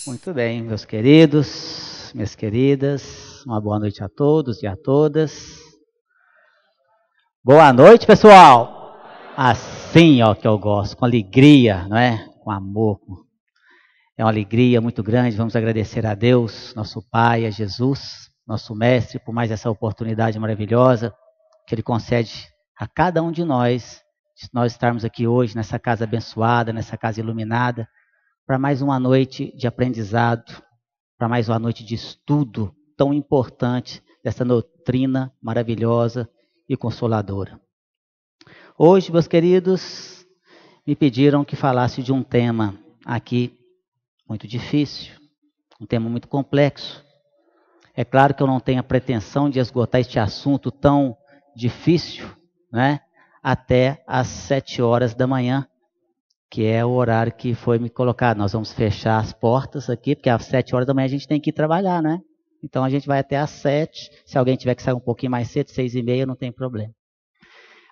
Muito bem, meus queridos, minhas queridas, uma boa noite a todos e a todas. Boa noite, pessoal! Assim, ó, que eu gosto, com alegria, não é? Com amor. É uma alegria muito grande, vamos agradecer a Deus, nosso Pai, a Jesus, nosso Mestre, por mais essa oportunidade maravilhosa que Ele concede a cada um de nós estarmos aqui hoje, nessa casa abençoada, nessa casa iluminada, para mais uma noite de aprendizado, para mais uma noite de estudo tão importante dessa doutrina maravilhosa e consoladora. Hoje, meus queridos, me pediram que falasse de um tema aqui muito difícil, um tema muito complexo. É claro que eu não tenho a pretensão de esgotar este assunto tão difícil, né, até às 7 horas da manhã, que é o horário que foi me colocado. Nós vamos fechar as portas aqui, porque às 7 horas da manhã a gente tem que ir trabalhar, né? Então a gente vai até às 7, se alguém tiver que sair um pouquinho mais cedo, 6h30, não tem problema.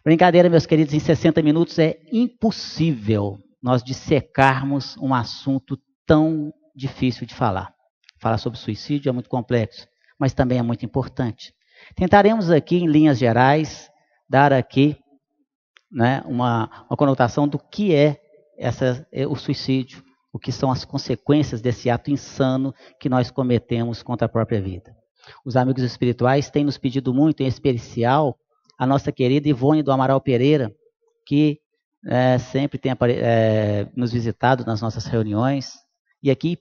Brincadeira, meus queridos, em 60 minutos é impossível nós dissecarmos um assunto tão difícil de falar. Falar sobre suicídio é muito complexo, mas também é muito importante. Tentaremos aqui, em linhas gerais, dar aqui, né, uma conotação do que é o suicídio, o que são as consequências desse ato insano que nós cometemos contra a própria vida. Os amigos espirituais têm nos pedido muito, em especial a nossa querida Ivone do Amaral Pereira, que sempre tem nos visitado nas nossas reuniões, e aqui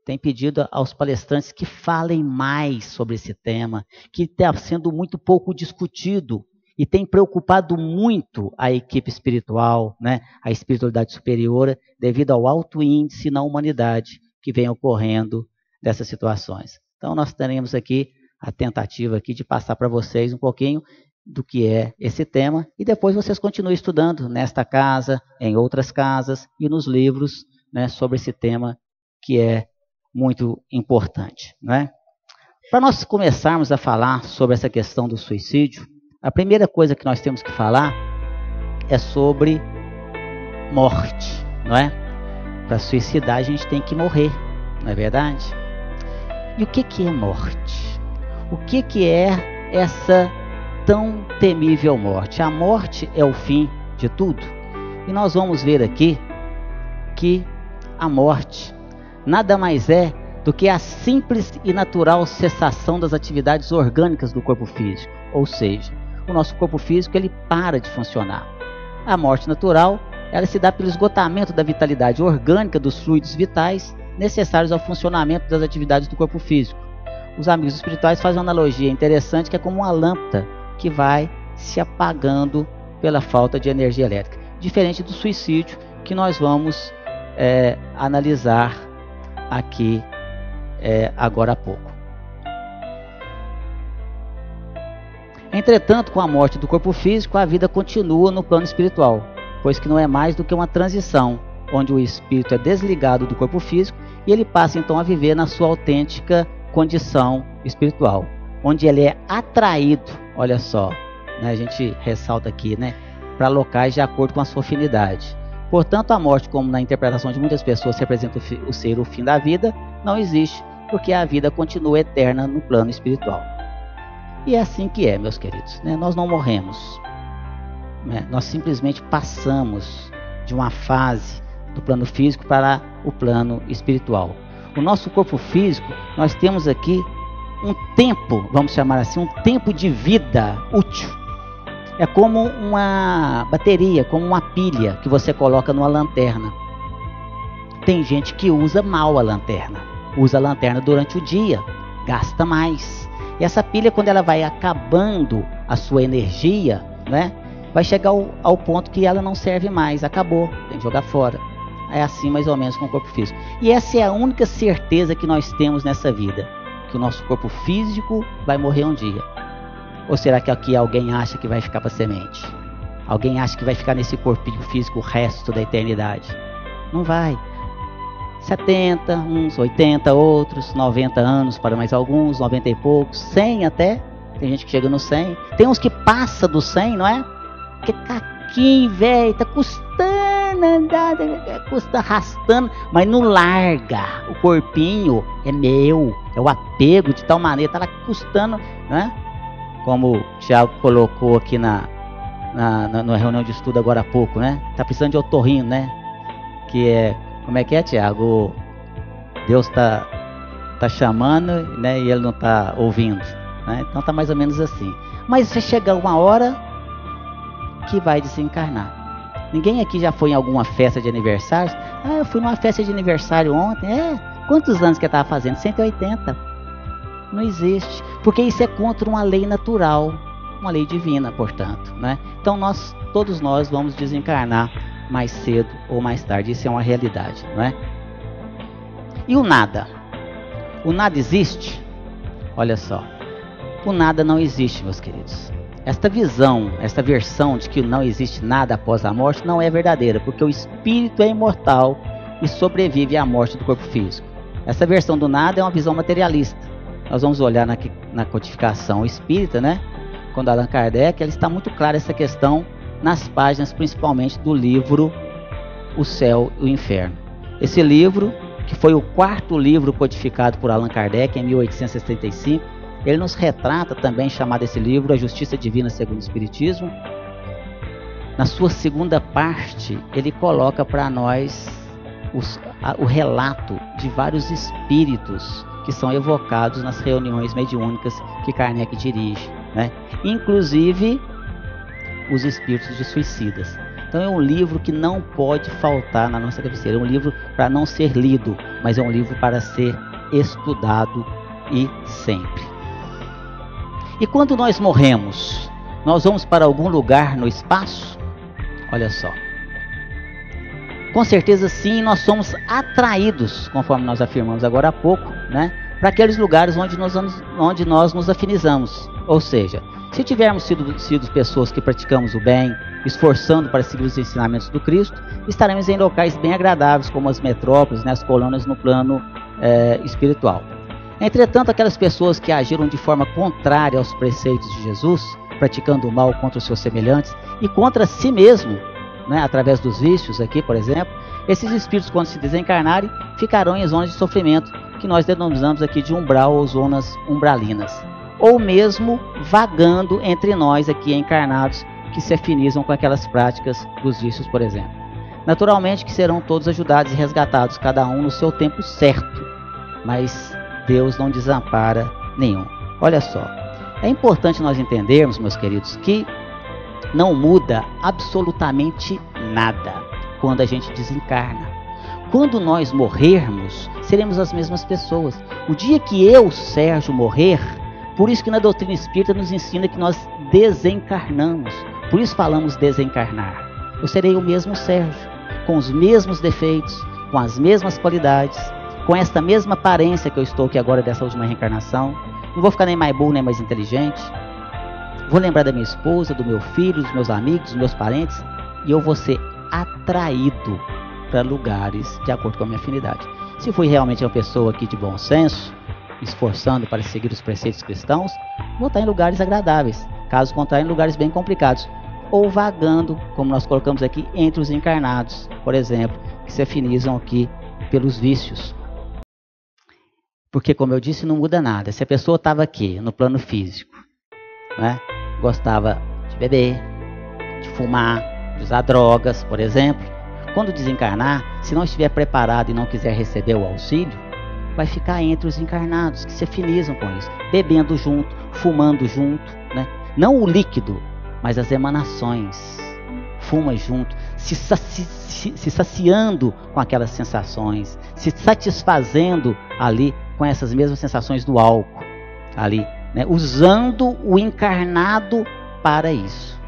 tem pedido aos palestrantes que falem mais sobre esse tema, que está sendo muito pouco discutido, e tem preocupado muito a equipe espiritual, né, a espiritualidade superior, devido ao alto índice na humanidade que vem ocorrendo dessas situações. Então, nós teremos aqui a tentativa aqui de passar para vocês um pouquinho do que é esse tema, e depois vocês continuem estudando nesta casa, em outras casas e nos livros, né, sobre esse tema que é muito importante, né? Para nós começarmos a falar sobre essa questão do suicídio, a primeira coisa que nós temos que falar é sobre morte, não é? Para suicidar a gente tem que morrer, não é verdade? E o que é morte? O que é essa tão temível morte? A morte é o fim de tudo. E nós vamos ver aqui que a morte nada mais é do que a simples e natural cessação das atividades orgânicas do corpo físico, ou seja, o nosso corpo físico ele para de funcionar. A morte natural, ela se dá pelo esgotamento da vitalidade orgânica dos fluidos vitais necessários ao funcionamento das atividades do corpo físico. Os amigos espirituais fazem uma analogia interessante, que é como uma lâmpada que vai se apagando pela falta de energia elétrica. Diferente do suicídio, que nós vamos analisar aqui agora há pouco. Entretanto, com a morte do corpo físico, a vida continua no plano espiritual, pois que não é mais do que uma transição, onde o espírito é desligado do corpo físico e ele passa então a viver na sua autêntica condição espiritual, onde ele é atraído, olha só, né, a gente ressalta aqui, né, para locais de acordo com a sua afinidade. Portanto, a morte, como na interpretação de muitas pessoas representa o fim da vida, não existe, porque a vida continua eterna no plano espiritual. E é assim que é, meus queridos, né? Nós não morremos, né? Nós simplesmente passamos de uma fase do plano físico para o plano espiritual. O nosso corpo físico, nós temos aqui um tempo, vamos chamar assim, um tempo de vida útil. É como uma bateria, como uma pilha que você coloca numa lanterna. Tem gente que usa mal a lanterna, usa a lanterna durante o dia, gasta mais. E essa pilha, quando ela vai acabando a sua energia, né, vai chegar ao ponto que ela não serve mais, acabou, tem que jogar fora. É assim mais ou menos com o corpo físico. E essa é a única certeza que nós temos nessa vida, que o nosso corpo físico vai morrer um dia. Ou será que aqui alguém acha que vai ficar para semente? Alguém acha que vai ficar nesse corpinho físico o resto da eternidade? Não vai. 70, uns 80, outros 90 anos para mais alguns, 90 e poucos, 100 até, tem gente que chega no 100, tem uns que passa do 100, não é? Que caquinho, velho, tá custando querendo andar, custa arrastando, mas não larga. O corpinho é meu, é o apego de tal maneira, tá lá custando, né? Como o Tiago colocou aqui na reunião de estudo agora há pouco, né? Tá precisando de otorrino, né? Que é, como é que é, Tiago? Deus tá chamando, né? E ele não tá ouvindo, né? Então tá mais ou menos assim. Mas vai chegar uma hora que vai desencarnar. Ninguém aqui já foi em alguma festa de aniversário? Ah, eu fui numa festa de aniversário ontem. Quantos anos que eu estava fazendo? 180. Não existe. Porque isso é contra uma lei natural, uma lei divina, portanto, né? Então todos nós vamos desencarnar mais cedo ou mais tarde. Isso é uma realidade, não é? E o nada? O nada existe? Olha só. O nada não existe, meus queridos. Esta visão, esta versão de que não existe nada após a morte não é verdadeira, porque o espírito é imortal e sobrevive à morte do corpo físico. Essa versão do nada é uma visão materialista. Nós vamos olhar na codificação espírita, né? Quando Allan Kardec, ela está muito clara essa questão nas páginas, principalmente do livro O Céu e o Inferno. Esse livro, que foi o 4º livro codificado por Allan Kardec em 1865, ele nos retrata também, chamado esse livro, A Justiça Divina segundo o Espiritismo. Na sua segunda parte, ele coloca para nós o relato de vários espíritos que são evocados nas reuniões mediúnicas que Kardec dirige, né? Inclusive os espíritos de suicidas. Então é um livro que não pode faltar na nossa cabeceira. É um livro para não ser lido, mas é um livro para ser estudado e sempre. E quando nós morremos, nós vamos para algum lugar no espaço? Olha só. Com certeza sim, nós somos atraídos, conforme nós afirmamos agora há pouco, né, para aqueles lugares onde nós nos afinizamos. Ou seja, se tivermos sido pessoas que praticamos o bem, esforçando para seguir os ensinamentos do Cristo, estaremos em locais bem agradáveis, como as metrópoles, né, as colônias no plano espiritual. Entretanto, aquelas pessoas que agiram de forma contrária aos preceitos de Jesus, praticando o mal contra os seus semelhantes e contra si mesmo, né, através dos vícios aqui, por exemplo, esses espíritos, quando se desencarnarem, ficarão em zonas de sofrimento, que nós denominamos aqui de umbral ou zonas umbralinas, ou mesmo vagando entre nós aqui encarnados, que se afinizam com aquelas práticas dos vícios, por exemplo. Naturalmente que serão todos ajudados e resgatados, cada um no seu tempo certo, mas Deus não desampara nenhum. Olha só, é importante nós entendermos, meus queridos, que não muda absolutamente nada quando a gente desencarna. Quando nós morrermos, seremos as mesmas pessoas. O dia que eu, Sérgio, morrer, por isso que na doutrina espírita nos ensina que nós desencarnamos. Por isso falamos desencarnar. Eu serei o mesmo Sérgio, com os mesmos defeitos, com as mesmas qualidades, com esta mesma aparência que eu estou aqui agora dessa última reencarnação. Não vou ficar nem mais burro, nem mais inteligente. Vou lembrar da minha esposa, do meu filho, dos meus amigos, dos meus parentes, e eu vou ser atraído para lugares de acordo com a minha afinidade. Se fui realmente uma pessoa aqui de bom senso, esforçando para seguir os preceitos cristãos, vou estar em lugares agradáveis. Caso contrário, em lugares bem complicados. Ou vagando, como nós colocamos aqui, entre os encarnados, por exemplo, que se afinizam aqui pelos vícios. Porque, como eu disse, não muda nada. Se a pessoa estava aqui, no plano físico, né, gostava de beber, de fumar, de usar drogas, por exemplo, quando desencarnar, se não estiver preparado e não quiser receber o auxílio, vai ficar entre os encarnados, que se afinizam com isso, bebendo junto, fumando junto, né? Não o líquido, mas as emanações. Fuma junto, se saciando com aquelas sensações, se satisfazendo ali com essas mesmas sensações do álcool, ali, né? Usando o encarnado para isso.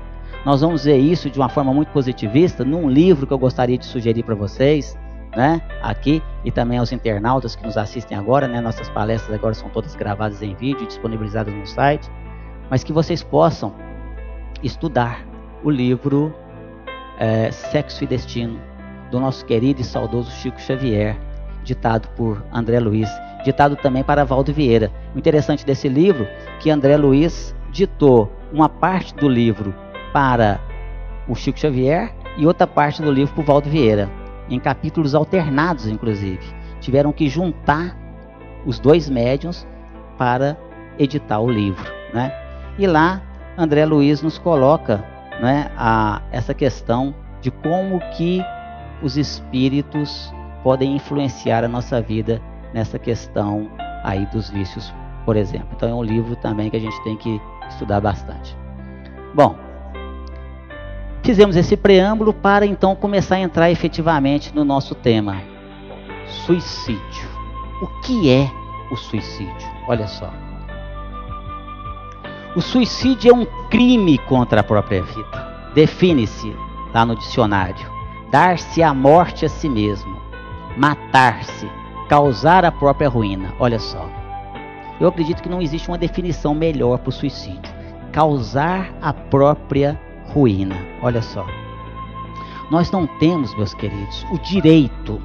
Nós vamos ver isso de uma forma muito positivista num livro que eu gostaria de sugerir para vocês, né, aqui, e também aos internautas que nos assistem agora, né? Nossas palestras agora são todas gravadas em vídeo e disponibilizadas no site, mas que vocês possam estudar o livro Sexo e Destino, do nosso querido e saudoso Chico Xavier, ditado por André Luiz, ditado também para Valdo Vieira. O interessante desse livro é que André Luiz ditou uma parte do livro para o Chico Xavier e outra parte do livro para o Valdo Vieira, em capítulos alternados, inclusive. Tiveram que juntar os dois médiuns para editar o livro, né? E lá, André Luiz nos coloca, né, essa questão de como que os espíritos podem influenciar a nossa vida nessa questão aí dos vícios, por exemplo. Então é um livro também que a gente tem que estudar bastante. Bom, fizemos esse preâmbulo para então começar a entrar efetivamente no nosso tema, suicídio. O que é o suicídio? Olha só. O suicídio é um crime contra a própria vida. Define-se lá no dicionário: dar-se a morte a si mesmo, matar-se, causar a própria ruína. Olha só. Eu acredito que não existe uma definição melhor para o suicídio. Causar a própria ruína. Olha só. Nós não temos, meus queridos, o direito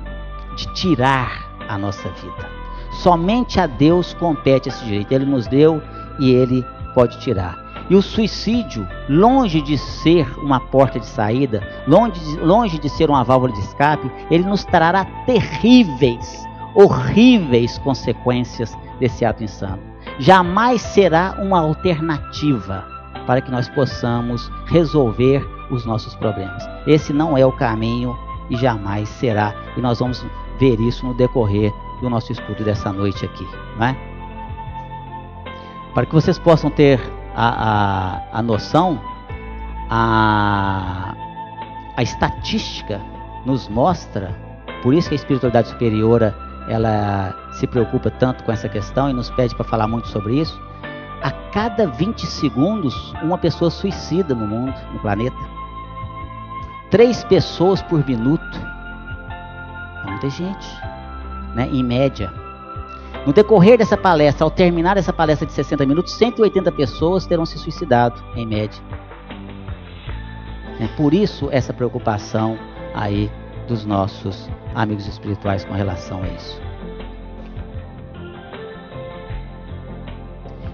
de tirar a nossa vida. Somente a Deus compete esse direito. Ele nos deu e Ele pode tirar. E o suicídio, longe de ser uma porta de saída, longe de ser uma válvula de escape, ele nos trará terríveis, horríveis consequências desse ato insano. Jamais será uma alternativa para que nós possamos resolver os nossos problemas. Esse não é o caminho e jamais será. E nós vamos ver isso no decorrer do nosso estudo dessa noite aqui, não é? Para que vocês possam ter a noção, a estatística nos mostra, por isso que a espiritualidade superior ela se preocupa tanto com essa questão e nos pede para falar muito sobre isso. A cada 20 segundos, uma pessoa suicida no mundo, no planeta. 3 pessoas por minuto. É muita gente, né? Em média. No decorrer dessa palestra, ao terminar essa palestra de 60 minutos, 180 pessoas terão se suicidado, em média. Por isso, essa preocupação aí dos nossos amigos espirituais com relação a isso.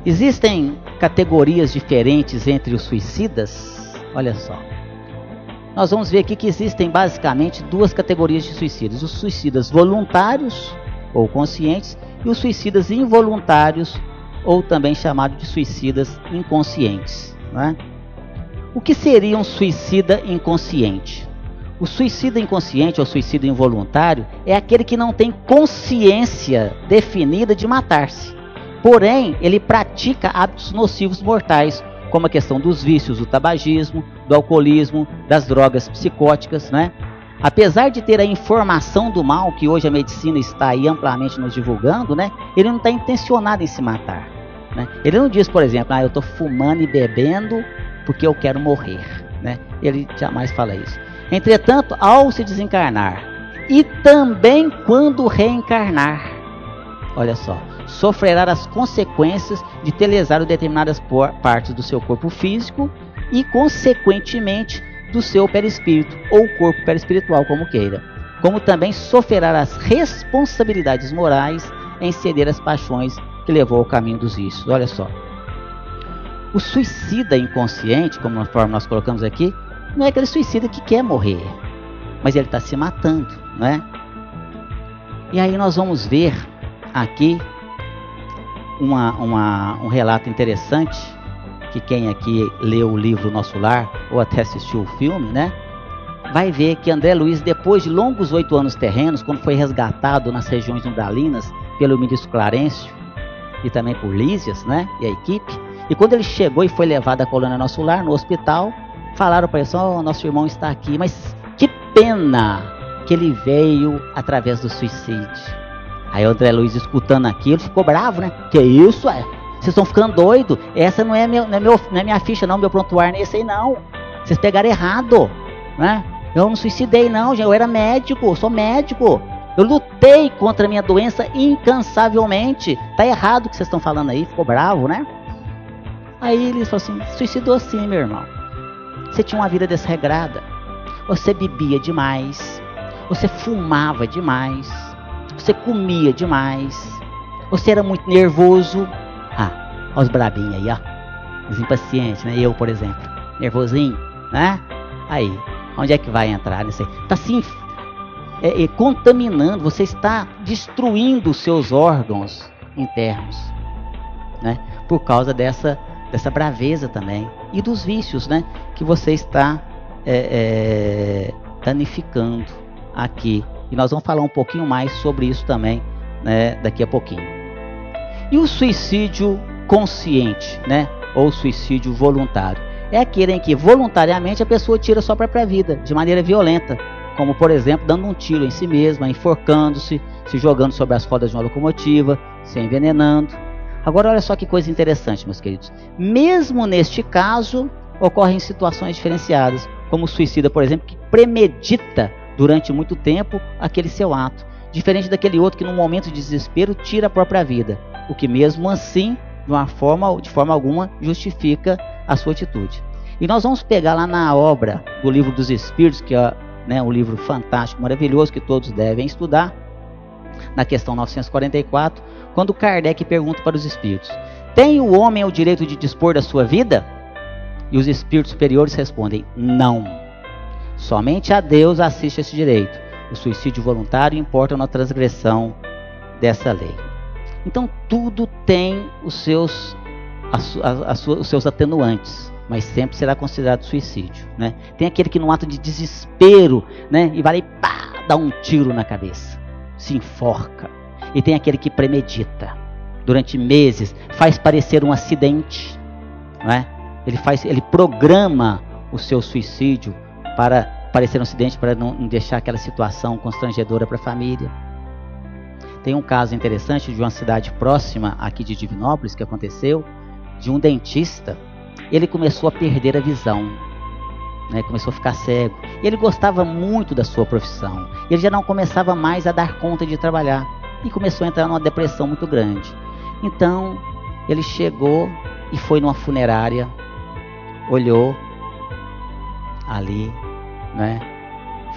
Existem categorias diferentes entre os suicidas? Olha só. Nós vamos ver aqui que existem basicamente 2 categorias de suicidas. Os suicidas voluntários ou conscientes e os suicidas involuntários, ou também chamados de suicidas inconscientes, não é? O que seria um suicida inconsciente? O suicida inconsciente ou suicida involuntário é aquele que não tem consciência definida de matar-se. Porém, ele pratica hábitos nocivos mortais, como a questão dos vícios, do tabagismo, do alcoolismo, das drogas psicóticas, né? Apesar de ter a informação do mal, que hoje a medicina está aí amplamente nos divulgando, né? Ele não está intencionado em se matar, né? Ele não diz, por exemplo, eu estou fumando e bebendo porque eu quero morrer, né? Ele jamais fala isso. Entretanto, ao se desencarnar e também quando reencarnar, olha só, sofrerá as consequências de ter lesado determinadas partes do seu corpo físico e, consequentemente, do seu perispírito, ou corpo perispiritual, como queira. Como também sofrerá as responsabilidades morais em ceder às paixões que levou ao caminho dos vícios. Olha só. O suicida inconsciente, como nós colocamos aqui, não é aquele suicida que quer morrer, mas ele está se matando, não é? E aí nós vamos ver aqui um relato interessante, que quem aqui leu o livro Nosso Lar, ou até assistiu o filme, né, vai ver que André Luiz, depois de longos 8 anos terrenos, quando foi resgatado nas regiões umbralinas pelo ministro Clarencio, e também por Lísias, né, e a equipe, e quando ele chegou e foi levado à colônia Nosso Lar, no hospital, falaram para ele, nosso irmão está aqui, mas que pena que ele veio através do suicídio. Aí o André Luiz, escutando aquilo, ficou bravo, né? Que isso, vocês estão ficando doidos? Essa não é minha ficha, não, meu prontuário não é esse aí, não. Vocês pegaram errado, né? Eu não suicidei, não, eu era médico, sou médico. Eu lutei contra a minha doença incansavelmente. Tá errado o que vocês estão falando aí, ficou bravo, né? Aí ele falou assim, suicidou sim, meu irmão. Você tinha uma vida desregrada. Você bebia demais. Você fumava demais. Você comia demais. Você era muito nervoso. Olha os brabinhos aí, ó. Os impacientes, né? Eu, por exemplo. Nervosinho, né? Aí. Onde é que vai entrar nisso aí? Está se contaminando, você está destruindo os seus órgãos internos, né? Por causa dessa braveza também. E dos vícios, né? Que você está danificando aqui. E nós vamos falar um pouquinho mais sobre isso também, né, daqui a pouquinho. E o suicídio consciente, né? Ou suicídio voluntário. É aquele em que voluntariamente a pessoa tira sua própria vida, de maneira violenta. Como, por exemplo, dando um tiro em si mesma, enforcando-se, se jogando sobre as rodas de uma locomotiva, se envenenando. Agora, olha só que coisa interessante, meus queridos. Mesmo neste caso, ocorrem situações diferenciadas, como o suicida, por exemplo, que premedita durante muito tempo aquele seu ato. Diferente daquele outro que, num momento de desespero, tira a própria vida. O que, mesmo assim, de forma alguma, justifica a sua atitude. E nós vamos pegar lá na obra do Livro dos Espíritos, que é, né, um livro fantástico, maravilhoso, que todos devem estudar, na questão 944, quando Kardec pergunta para os espíritos: tem o homem o direito de dispor da sua vida? E os espíritos superiores respondem: não. Somente a Deus assiste esse direito. O suicídio voluntário importa na transgressão dessa lei. Então tudo tem os seus atenuantes, mas sempre será considerado suicídio, né? Tem aquele que, num ato de desespero, né, e vai lá e pá, dá um tiro na cabeça, se enforca. E tem aquele que premedita durante meses, faz parecer um acidente, né? Ele programa o seu suicídio para parecer um acidente, para não deixar aquela situação constrangedora para a família. Tem um caso interessante de uma cidade próxima aqui de Divinópolis que aconteceu, de um dentista. Ele começou a perder a visão, né? Começou a ficar cego. Ele gostava muito da sua profissão. Ele já não começava mais a dar conta de trabalhar e começou a entrar numa depressão muito grande. Então ele chegou e foi numa funerária, olhou ali, né?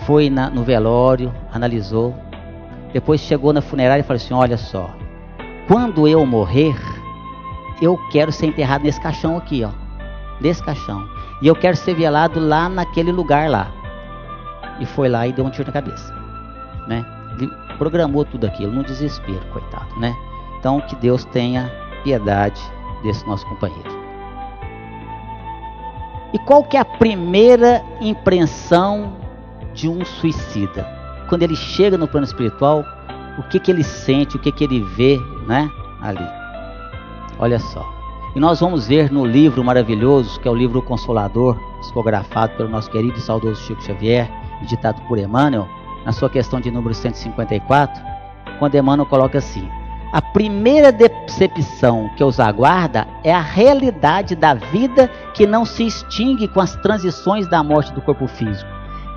Foi no velório, analisou. Depois chegou na funerária e falou assim: olha só, quando eu morrer, eu quero ser enterrado nesse caixão aqui, ó, nesse caixão, e eu quero ser velado lá naquele lugar lá. E foi lá e deu um tiro na cabeça, né? Ele programou tudo aquilo no desespero, coitado, né? Então que Deus tenha piedade desse nosso companheiro. E qual que é a primeira impressão de um suicida? Quando ele chega no plano espiritual, o que ele sente, o que ele vê, né, ali? Olha só. E nós vamos ver no livro maravilhoso, que é o livro Consolador, psicografado pelo nosso querido e saudoso Chico Xavier, e ditado por Emmanuel, na sua questão de número 154, quando Emmanuel coloca assim: a primeira decepção que os aguarda é a realidade da vida que não se extingue com as transições da morte do corpo físico.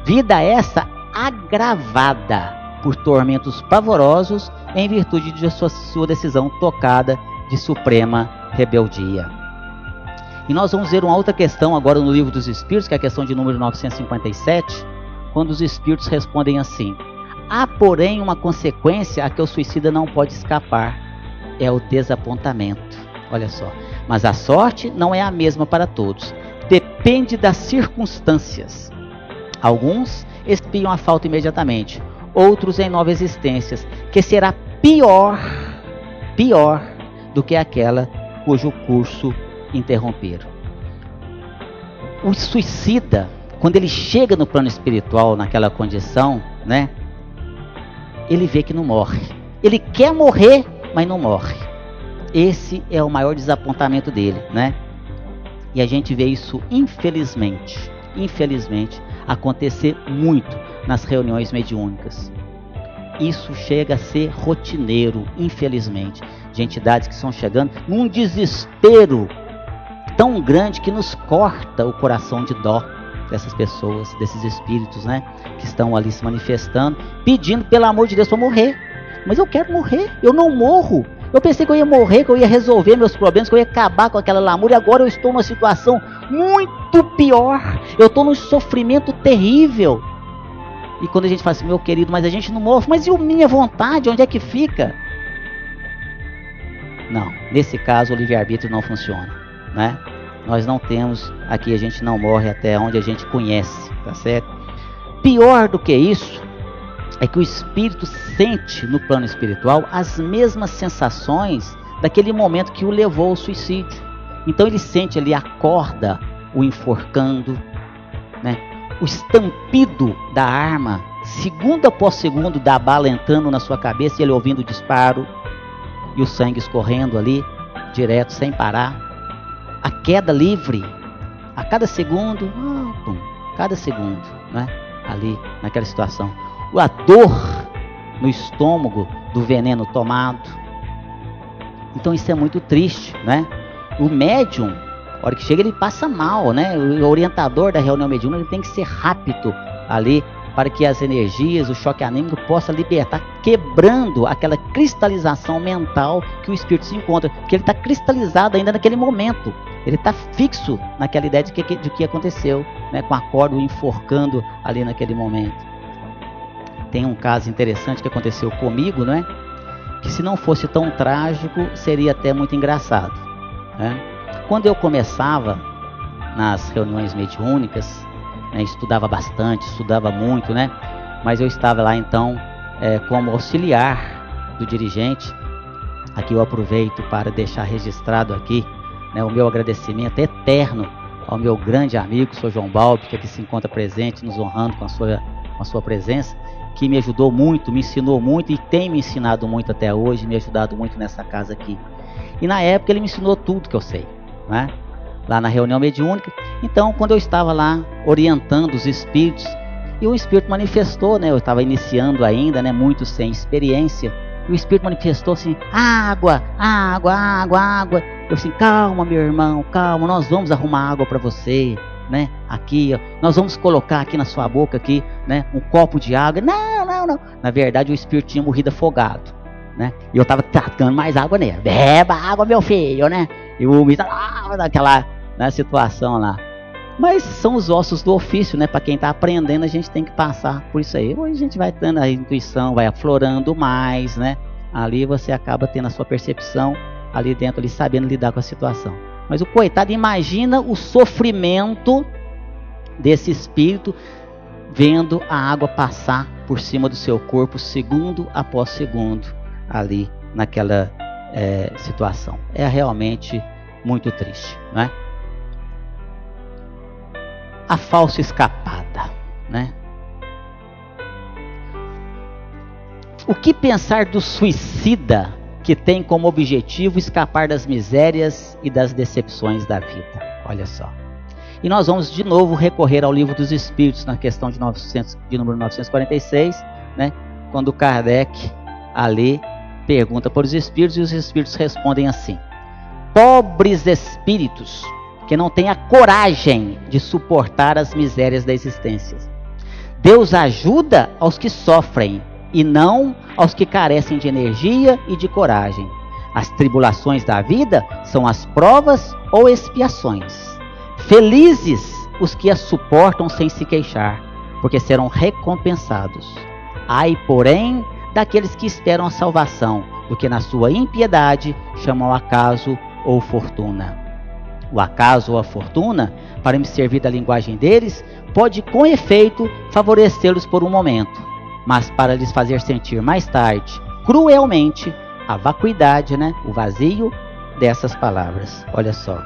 Vida essa agravada por tormentos pavorosos em virtude de sua decisão tocada de suprema rebeldia. E nós vamos ver uma outra questão agora no Livro dos Espíritos, que é a questão de número 957, quando os espíritos respondem assim: há, porém, uma consequência a que o suicida não pode escapar, é o desapontamento. Olha só. Mas a sorte não é a mesma para todos. Depende das circunstâncias. Alguns expiam a falta imediatamente, outros em novas existências, que será pior do que aquela cujo curso interromperam. O suicida, quando ele chega no plano espiritual, naquela condição, né, ele vê que não morre. Ele quer morrer, mas não morre. Esse é o maior desapontamento dele, né? E a gente vê isso, infelizmente, acontecer muito nas reuniões mediúnicas. Isso chega a ser rotineiro, infelizmente, de entidades que estão chegando num desespero tão grande que nos corta o coração de dó dessas pessoas, desses espíritos, né, que estão ali se manifestando, pedindo pelo amor de Deus para morrer. Mas eu quero morrer, eu não morro. Eu pensei que eu ia morrer, que eu ia resolver meus problemas, que eu ia acabar com aquela lamúria. Agora eu estou numa situação muito pior. Eu estou num sofrimento terrível. E quando a gente fala assim: meu querido, mas a gente não morre. Mas e a minha vontade, onde é que fica? Não, nesse caso o livre-arbítrio não funciona, né? Nós não temos aqui, a gente não morre até onde a gente conhece, tá certo? Pior do que isso, é que o espírito sente no plano espiritual as mesmas sensações daquele momento que o levou ao suicídio. Então ele sente ali a corda o enforcando, né? O estampido da arma, segundo após segundo, da bala entrando na sua cabeça, e ele ouvindo o disparo e o sangue escorrendo ali, direto, sem parar. A queda livre, a cada segundo, cada segundo, né? Ali naquela situação. A dor no estômago do veneno tomado. Então isso é muito triste, né? O médium, a hora que chega, ele passa mal, né? O orientador da reunião mediúnica, ele tem que ser rápido ali para que as energias, o choque anímico possa libertar, quebrando aquela cristalização mental que o espírito se encontra, porque ele está cristalizado ainda naquele momento. Ele está fixo naquela ideia de que aconteceu, né? Com a corda o enforcando ali naquele momento. Tem um caso interessante que aconteceu comigo, né? Que se não fosse tão trágico, seria até muito engraçado, né? Quando eu começava nas reuniões mediúnicas, né, estudava bastante, estudava muito, né? Mas eu estava lá então como auxiliar do dirigente. Aqui eu aproveito para deixar registrado aqui, né, o meu agradecimento eterno ao meu grande amigo, o Sr. João Balbi, que aqui se encontra presente, nos honrando com a sua presença, que me ajudou muito, me ensinou muito e tem me ensinado muito até hoje, me ajudado muito nessa casa aqui. E na época ele me ensinou tudo que eu sei, né? Lá na reunião mediúnica. Então, quando eu estava lá orientando os espíritos, e o espírito manifestou, né? Eu estava iniciando ainda, né? Muito sem experiência. E o espírito manifestou assim: água, água, água, água. Eu assim: calma, meu irmão, calma, nós vamos arrumar água para você, né? Aqui, ó, nós vamos colocar aqui na sua boca aqui, né? Um copo de água. Não, não, não. Na verdade, o espírito tinha morrido afogado, né? E eu estava tacando mais água nele. Beba água, meu filho, né? E o homem daquela, né, situação lá. Mas são os ossos do ofício, né? Para quem está aprendendo, a gente tem que passar por isso aí. Hoje a gente vai tendo a intuição, vai aflorando mais, né? Ali você acaba tendo a sua percepção ali dentro, ali sabendo lidar com a situação. Mas o coitado, imagina o sofrimento desse espírito vendo a água passar por cima do seu corpo, segundo após segundo, ali naquela situação. É realmente muito triste, né? A falsa escapada, né? O que pensar do suicida que tem como objetivo escapar das misérias e das decepções da vida? Olha só. E nós vamos de novo recorrer ao Livro dos Espíritos, na questão de número 946, né? Quando Kardec ali pergunta para os espíritos, e os espíritos respondem assim: pobres espíritos que não têm a coragem de suportar as misérias da existência. Deus ajuda aos que sofrem e não aos que carecem de energia e de coragem. As tribulações da vida são as provas ou expiações. Felizes os que as suportam sem se queixar, porque serão recompensados. Ai, porém, daqueles que esperam a salvação, do que na sua impiedade chamam acaso ou fortuna. O acaso ou a fortuna, para me servir da linguagem deles, pode com efeito favorecê-los por um momento, mas para lhes fazer sentir mais tarde, cruelmente, a vacuidade, né? O vazio dessas palavras. Olha só.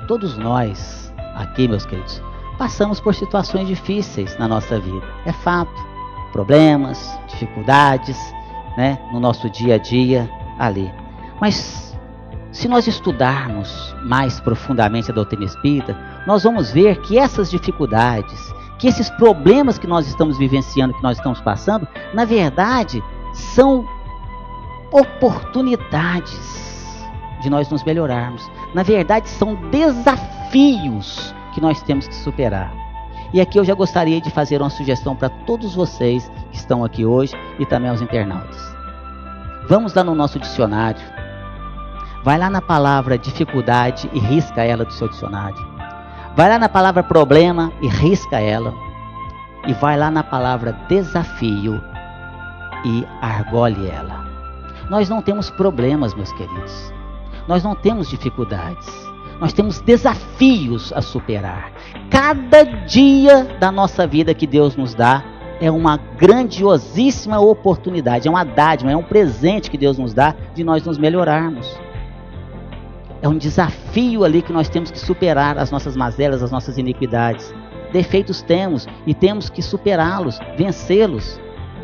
Todos nós, aqui, meus queridos, passamos por situações difíceis na nossa vida. É fato. Problemas, dificuldades, né? No nosso dia a dia, ali. Mas se nós estudarmos mais profundamente a doutrina espírita, nós vamos ver que essas dificuldades, que esses problemas que nós estamos vivenciando, que nós estamos passando, na verdade, são oportunidades de nós nos melhorarmos. Na verdade, são desafios que nós temos que superar. E aqui eu já gostaria de fazer uma sugestão para todos vocês que estão aqui hoje e também aos internautas. Vamos lá no nosso dicionário. Vai lá na palavra dificuldade e risca ela do seu dicionário. Vai lá na palavra problema e risca ela. E vai lá na palavra desafio e argole ela. Nós não temos problemas, meus queridos. Nós não temos dificuldades. nós temos desafios a superar. Cada dia da nossa vida que Deus nos dá é uma grandiosíssima oportunidade, é uma dádiva, é um presente que Deus nos dá de nós nos melhorarmos. É um desafio ali que nós temos que superar as nossas mazelas, as nossas iniquidades. Defeitos temos e temos que superá-los, vencê-los.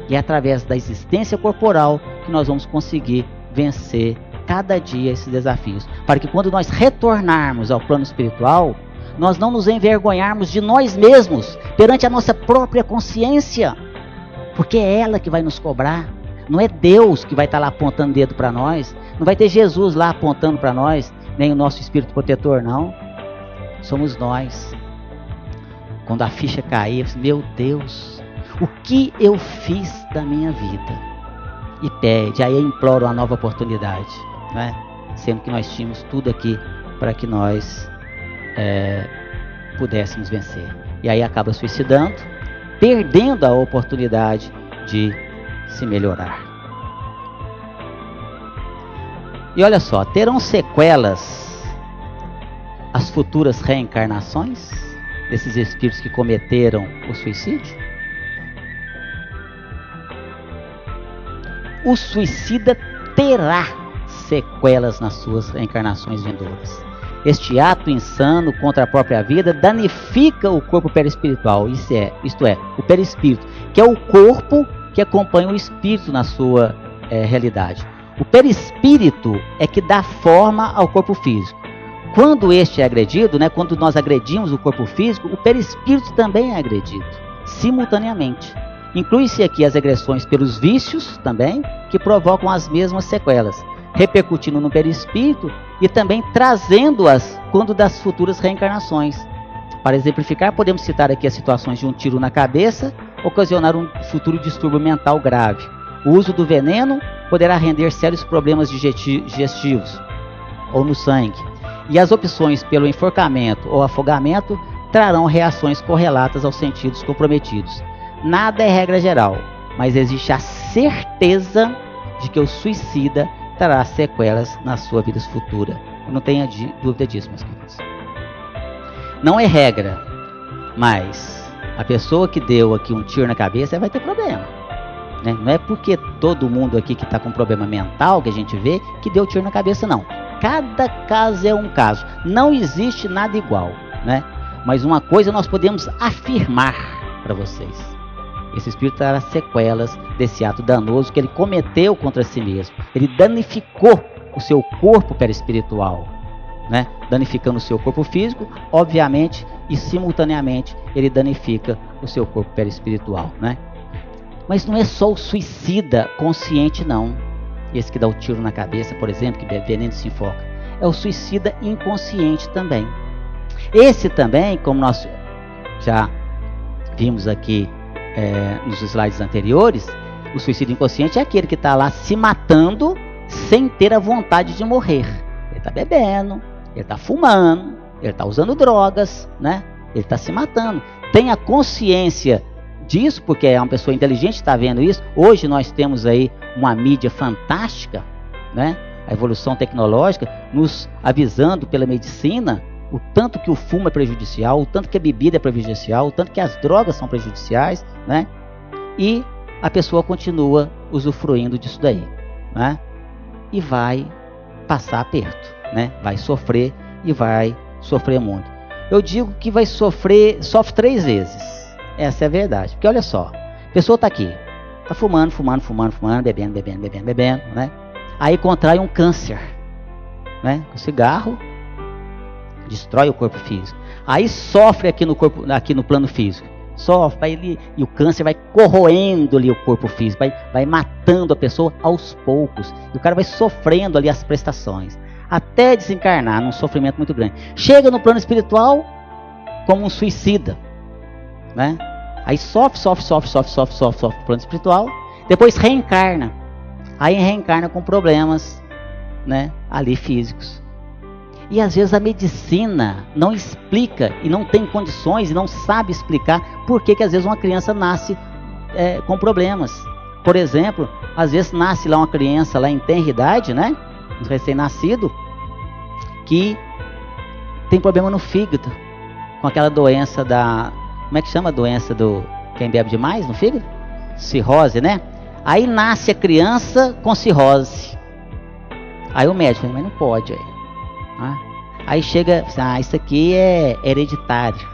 E é através da existência corporal que nós vamos conseguir vencer cada dia esses desafios. Para que quando nós retornarmos ao plano espiritual, nós não nos envergonharmos de nós mesmos perante a nossa própria consciência. Porque é ela que vai nos cobrar. Não é Deus que vai estar lá apontando o dedo para nós. Não vai ter Jesus lá apontando para nós, nem o nosso Espírito protetor, não. Somos nós. Quando a ficha cair, meu Deus, o que eu fiz da minha vida? E pede, aí eu imploro uma nova oportunidade, né? Sendo que nós tínhamos tudo aqui para que nós pudéssemos vencer. E aí acaba suicidando, perdendo a oportunidade de se melhorar. E olha só, terão sequelas as futuras reencarnações desses espíritos que cometeram o suicídio? O suicida terá sequelas nas suas reencarnações vindouras. Este ato insano contra a própria vida danifica o corpo perispiritual, isto é, o perispírito, que é o corpo que acompanha o espírito na sua realidade. O perispírito é que dá forma ao corpo físico. Quando este é agredido, né, quando nós agredimos o corpo físico, o perispírito também é agredido, simultaneamente. Inclui-se aqui as agressões pelos vícios também, que provocam as mesmas sequelas, repercutindo no perispírito e também trazendo-as quando das futuras reencarnações. Para exemplificar, podemos citar aqui as situações de um tiro na cabeça, ocasionar um futuro distúrbio mental grave. O uso do veneno poderá render sérios problemas digestivos ou no sangue. E as opções pelo enforcamento ou afogamento trarão reações correlatas aos sentidos comprometidos. Nada é regra geral, mas existe a certeza de que o suicida trará sequelas na sua vida futura. Eu não tenha dúvida disso, meus queridos. Não é regra, mas a pessoa que deu aqui um tiro na cabeça vai ter problema, né? Não é porque todo mundo aqui que está com problema mental, que a gente vê, que deu tiro na cabeça, não. Cada caso é um caso. Não existe nada igual, né? Mas uma coisa nós podemos afirmar para vocês. Esse espírito terá sequelas desse ato danoso que ele cometeu contra si mesmo. Ele danificou o seu corpo perispiritual, né? Danificando o seu corpo físico, obviamente, e simultaneamente ele danifica o seu corpo perispiritual, né? Mas não é só o suicida consciente, não. Esse que dá o tiro na cabeça, por exemplo, que bebe veneno e se enfoca. É o suicida inconsciente também. Esse também, como nós já vimos aqui nos slides anteriores, o suicídio inconsciente é aquele que está lá se matando sem ter a vontade de morrer. Ele está bebendo, ele está fumando, ele está usando drogas, né? Ele está se matando. Tem a consciência disso, porque é uma pessoa inteligente que está vendo isso. Hoje nós temos aí uma mídia fantástica, né? A evolução tecnológica nos avisando pela medicina o tanto que o fumo é prejudicial, o tanto que a bebida é prejudicial, o tanto que as drogas são prejudiciais, né? E a pessoa continua usufruindo disso daí, né? E vai passar aperto, né? Vai sofrer e vai sofrer muito. Eu digo que sofre 3 vezes. Essa é a verdade. Porque olha só, a pessoa está aqui, está fumando, bebendo, né? Aí contrai um câncer, né? O cigarro destrói o corpo físico. Aí sofre aqui no plano físico. Sofre, e o câncer vai corroendo ali o corpo físico, vai matando a pessoa aos poucos. E o cara vai sofrendo ali as prestações, até desencarnar num sofrimento muito grande. Chega no plano espiritual como um suicida, né? Aí sofre no plano espiritual, depois reencarna. Aí reencarna com problemas, né, ali físicos. E às vezes a medicina não explica e não tem condições e não sabe explicar por que às vezes uma criança nasce com problemas. Por exemplo, às vezes nasce lá uma criança lá em tenra idade, né, um recém-nascido, que tem problema no fígado, com aquela doença da... Como é que chama a doença do... Quem bebe demais no fígado? Cirrose, né? Aí nasce a criança com cirrose. Aí o médico fala, mas não pode. Aí chega, isso aqui é hereditário,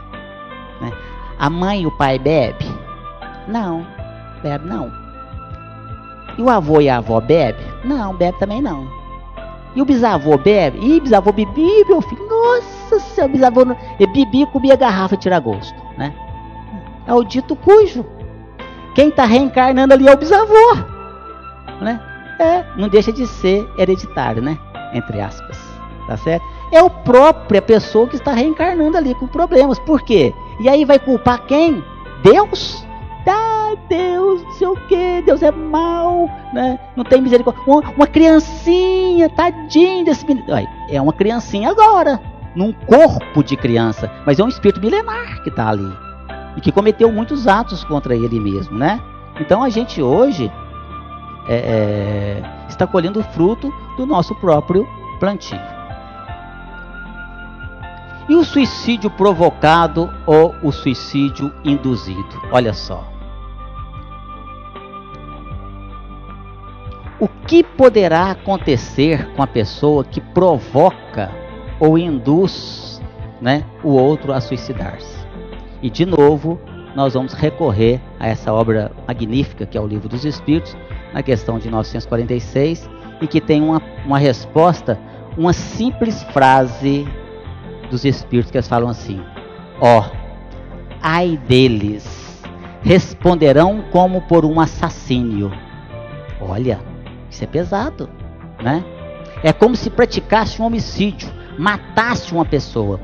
né? A mãe e o pai bebe? Não, bebe não. E o avô e a avó bebe? Não, bebe também não. E o bisavô bebe? Ih, bisavô bebi, meu filho. Nossa senhora, bisavô bebia e comia garrafa de tirar gosto, né? É o dito cujo. Quem está reencarnando ali é o bisavô, né? Não deixa de ser hereditário, né? Entre aspas, tá certo? É a própria pessoa que está reencarnando ali com problemas. Por quê? E aí vai culpar quem? Deus? Deus, não sei o que, Deus é mau, né? Não tem misericórdia. Uma criancinha, tadinho desse menino. É uma criancinha agora, num corpo de criança, mas é um espírito milenar que está ali e que cometeu muitos atos contra ele mesmo, né? Então a gente hoje está colhendo o fruto do nosso próprio plantio. E o suicídio provocado ou o suicídio induzido? Olha só. O que poderá acontecer com a pessoa que provoca ou induz, né, o outro a suicidar-se? E de novo, nós vamos recorrer a essa obra magnífica que é o Livro dos Espíritos, na questão de 946, e que tem uma resposta, uma simples frase dos Espíritos que eles falam assim: ai deles, responderão como por um assassínio. Olha, isso é pesado, né? É como se praticasse um homicídio, matasse uma pessoa.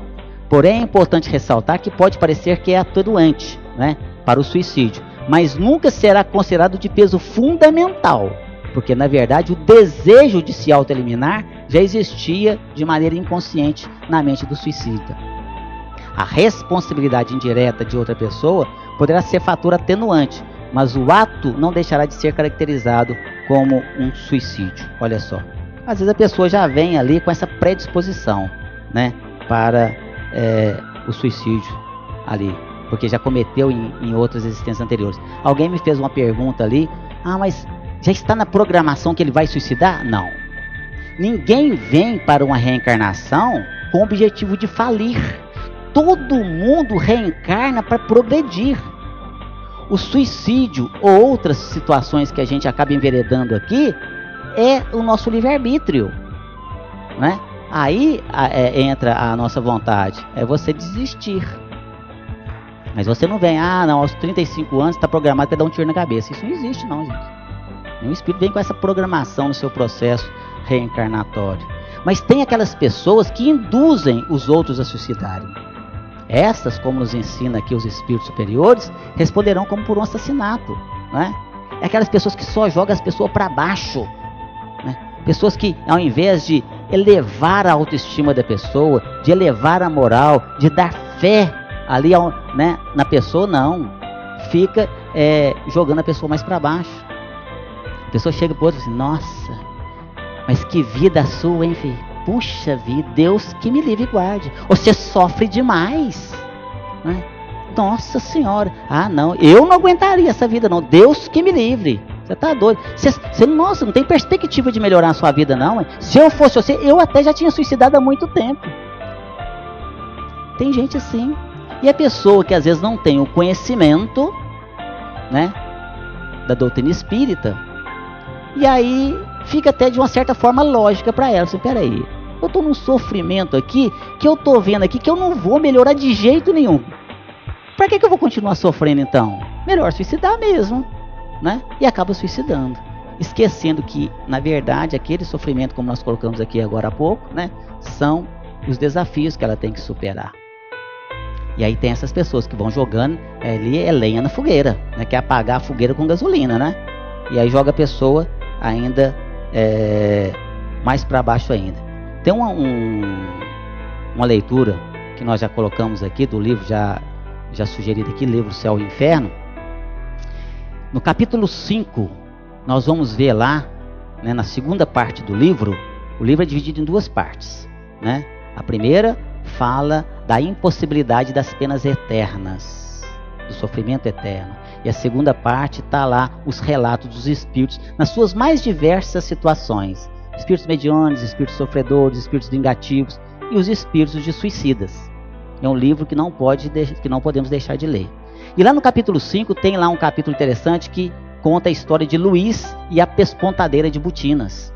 Porém, é importante ressaltar que pode parecer que é atenuante, né, para o suicídio, mas nunca será considerado de peso fundamental, porque na verdade o desejo de se autoeliminar já existia de maneira inconsciente na mente do suicida. A responsabilidade indireta de outra pessoa poderá ser fator atenuante, mas o ato não deixará de ser caracterizado como um suicídio. Olha só, às vezes a pessoa já vem ali com essa predisposição, né, para o suicídio ali, porque já cometeu em outras existências anteriores. Alguém me fez uma pergunta ali: mas já está na programação que ele vai suicidar? Não. Ninguém vem para uma reencarnação com o objetivo de falir. Todo mundo reencarna para progredir. O suicídio ou outras situações que a gente acaba enveredando aqui é o nosso livre-arbítrio, né? Aí entra a nossa vontade, é você desistir. Mas você não vem, não, aos 35 anos está programado para dar um tiro na cabeça. Isso não existe não, gente. O espírito vem com essa programação no seu processo reencarnatório. Mas tem aquelas pessoas que induzem os outros a suicidarem. Essas, como nos ensina aqui os espíritos superiores, responderão como por um assassinato, né? É aquelas pessoas que só jogam as pessoas para baixo, né? Pessoas que, ao invés de elevar a autoestima da pessoa, de elevar a moral, de dar fé ali, né, na pessoa, não. Fica jogando a pessoa mais para baixo. A pessoa chega para o outro e diz assim: nossa, mas que vida sua, hein, filho? Puxa vida, Deus que me livre e guarde. Você sofre demais, né? Nossa Senhora. Não, eu não aguentaria essa vida não. Deus que me livre. Você tá doido. Você, nossa, não tem perspectiva de melhorar a sua vida não, hein? Se eu fosse você, eu até já tinha suicidado há muito tempo. Tem gente assim. E a pessoa que às vezes não tem o conhecimento, né, da doutrina espírita, e aí fica até de uma certa forma lógica para ela. Assim, peraí, eu estou num sofrimento aqui, que eu estou vendo aqui, que eu não vou melhorar de jeito nenhum. Para que eu vou continuar sofrendo então? Melhor suicidar mesmo, né? E acaba suicidando, esquecendo que, na verdade, aquele sofrimento, como nós colocamos aqui agora há pouco, né, são os desafios que ela tem que superar. E aí tem essas pessoas que vão jogando ali lenha na fogueira, né? Quer apagar a fogueira com gasolina, né? E aí joga a pessoa ainda mais para baixo ainda. Tem uma leitura que nós já colocamos aqui do livro, já sugerido aqui, livro Céu e Inferno. No capítulo 5, nós vamos ver lá, né, na segunda parte do livro. O livro é dividido em duas partes, né? A primeira fala da impossibilidade das penas eternas, do sofrimento eterno. E a segunda parte está lá os relatos dos espíritos nas suas mais diversas situações. Espíritos medianos, espíritos sofredores, espíritos vingativos e os espíritos de suicidas. É um livro que não podemos deixar de ler. E lá no capítulo 5 tem lá um capítulo interessante que conta a história de Luiz e a pespontadeira de Butinas.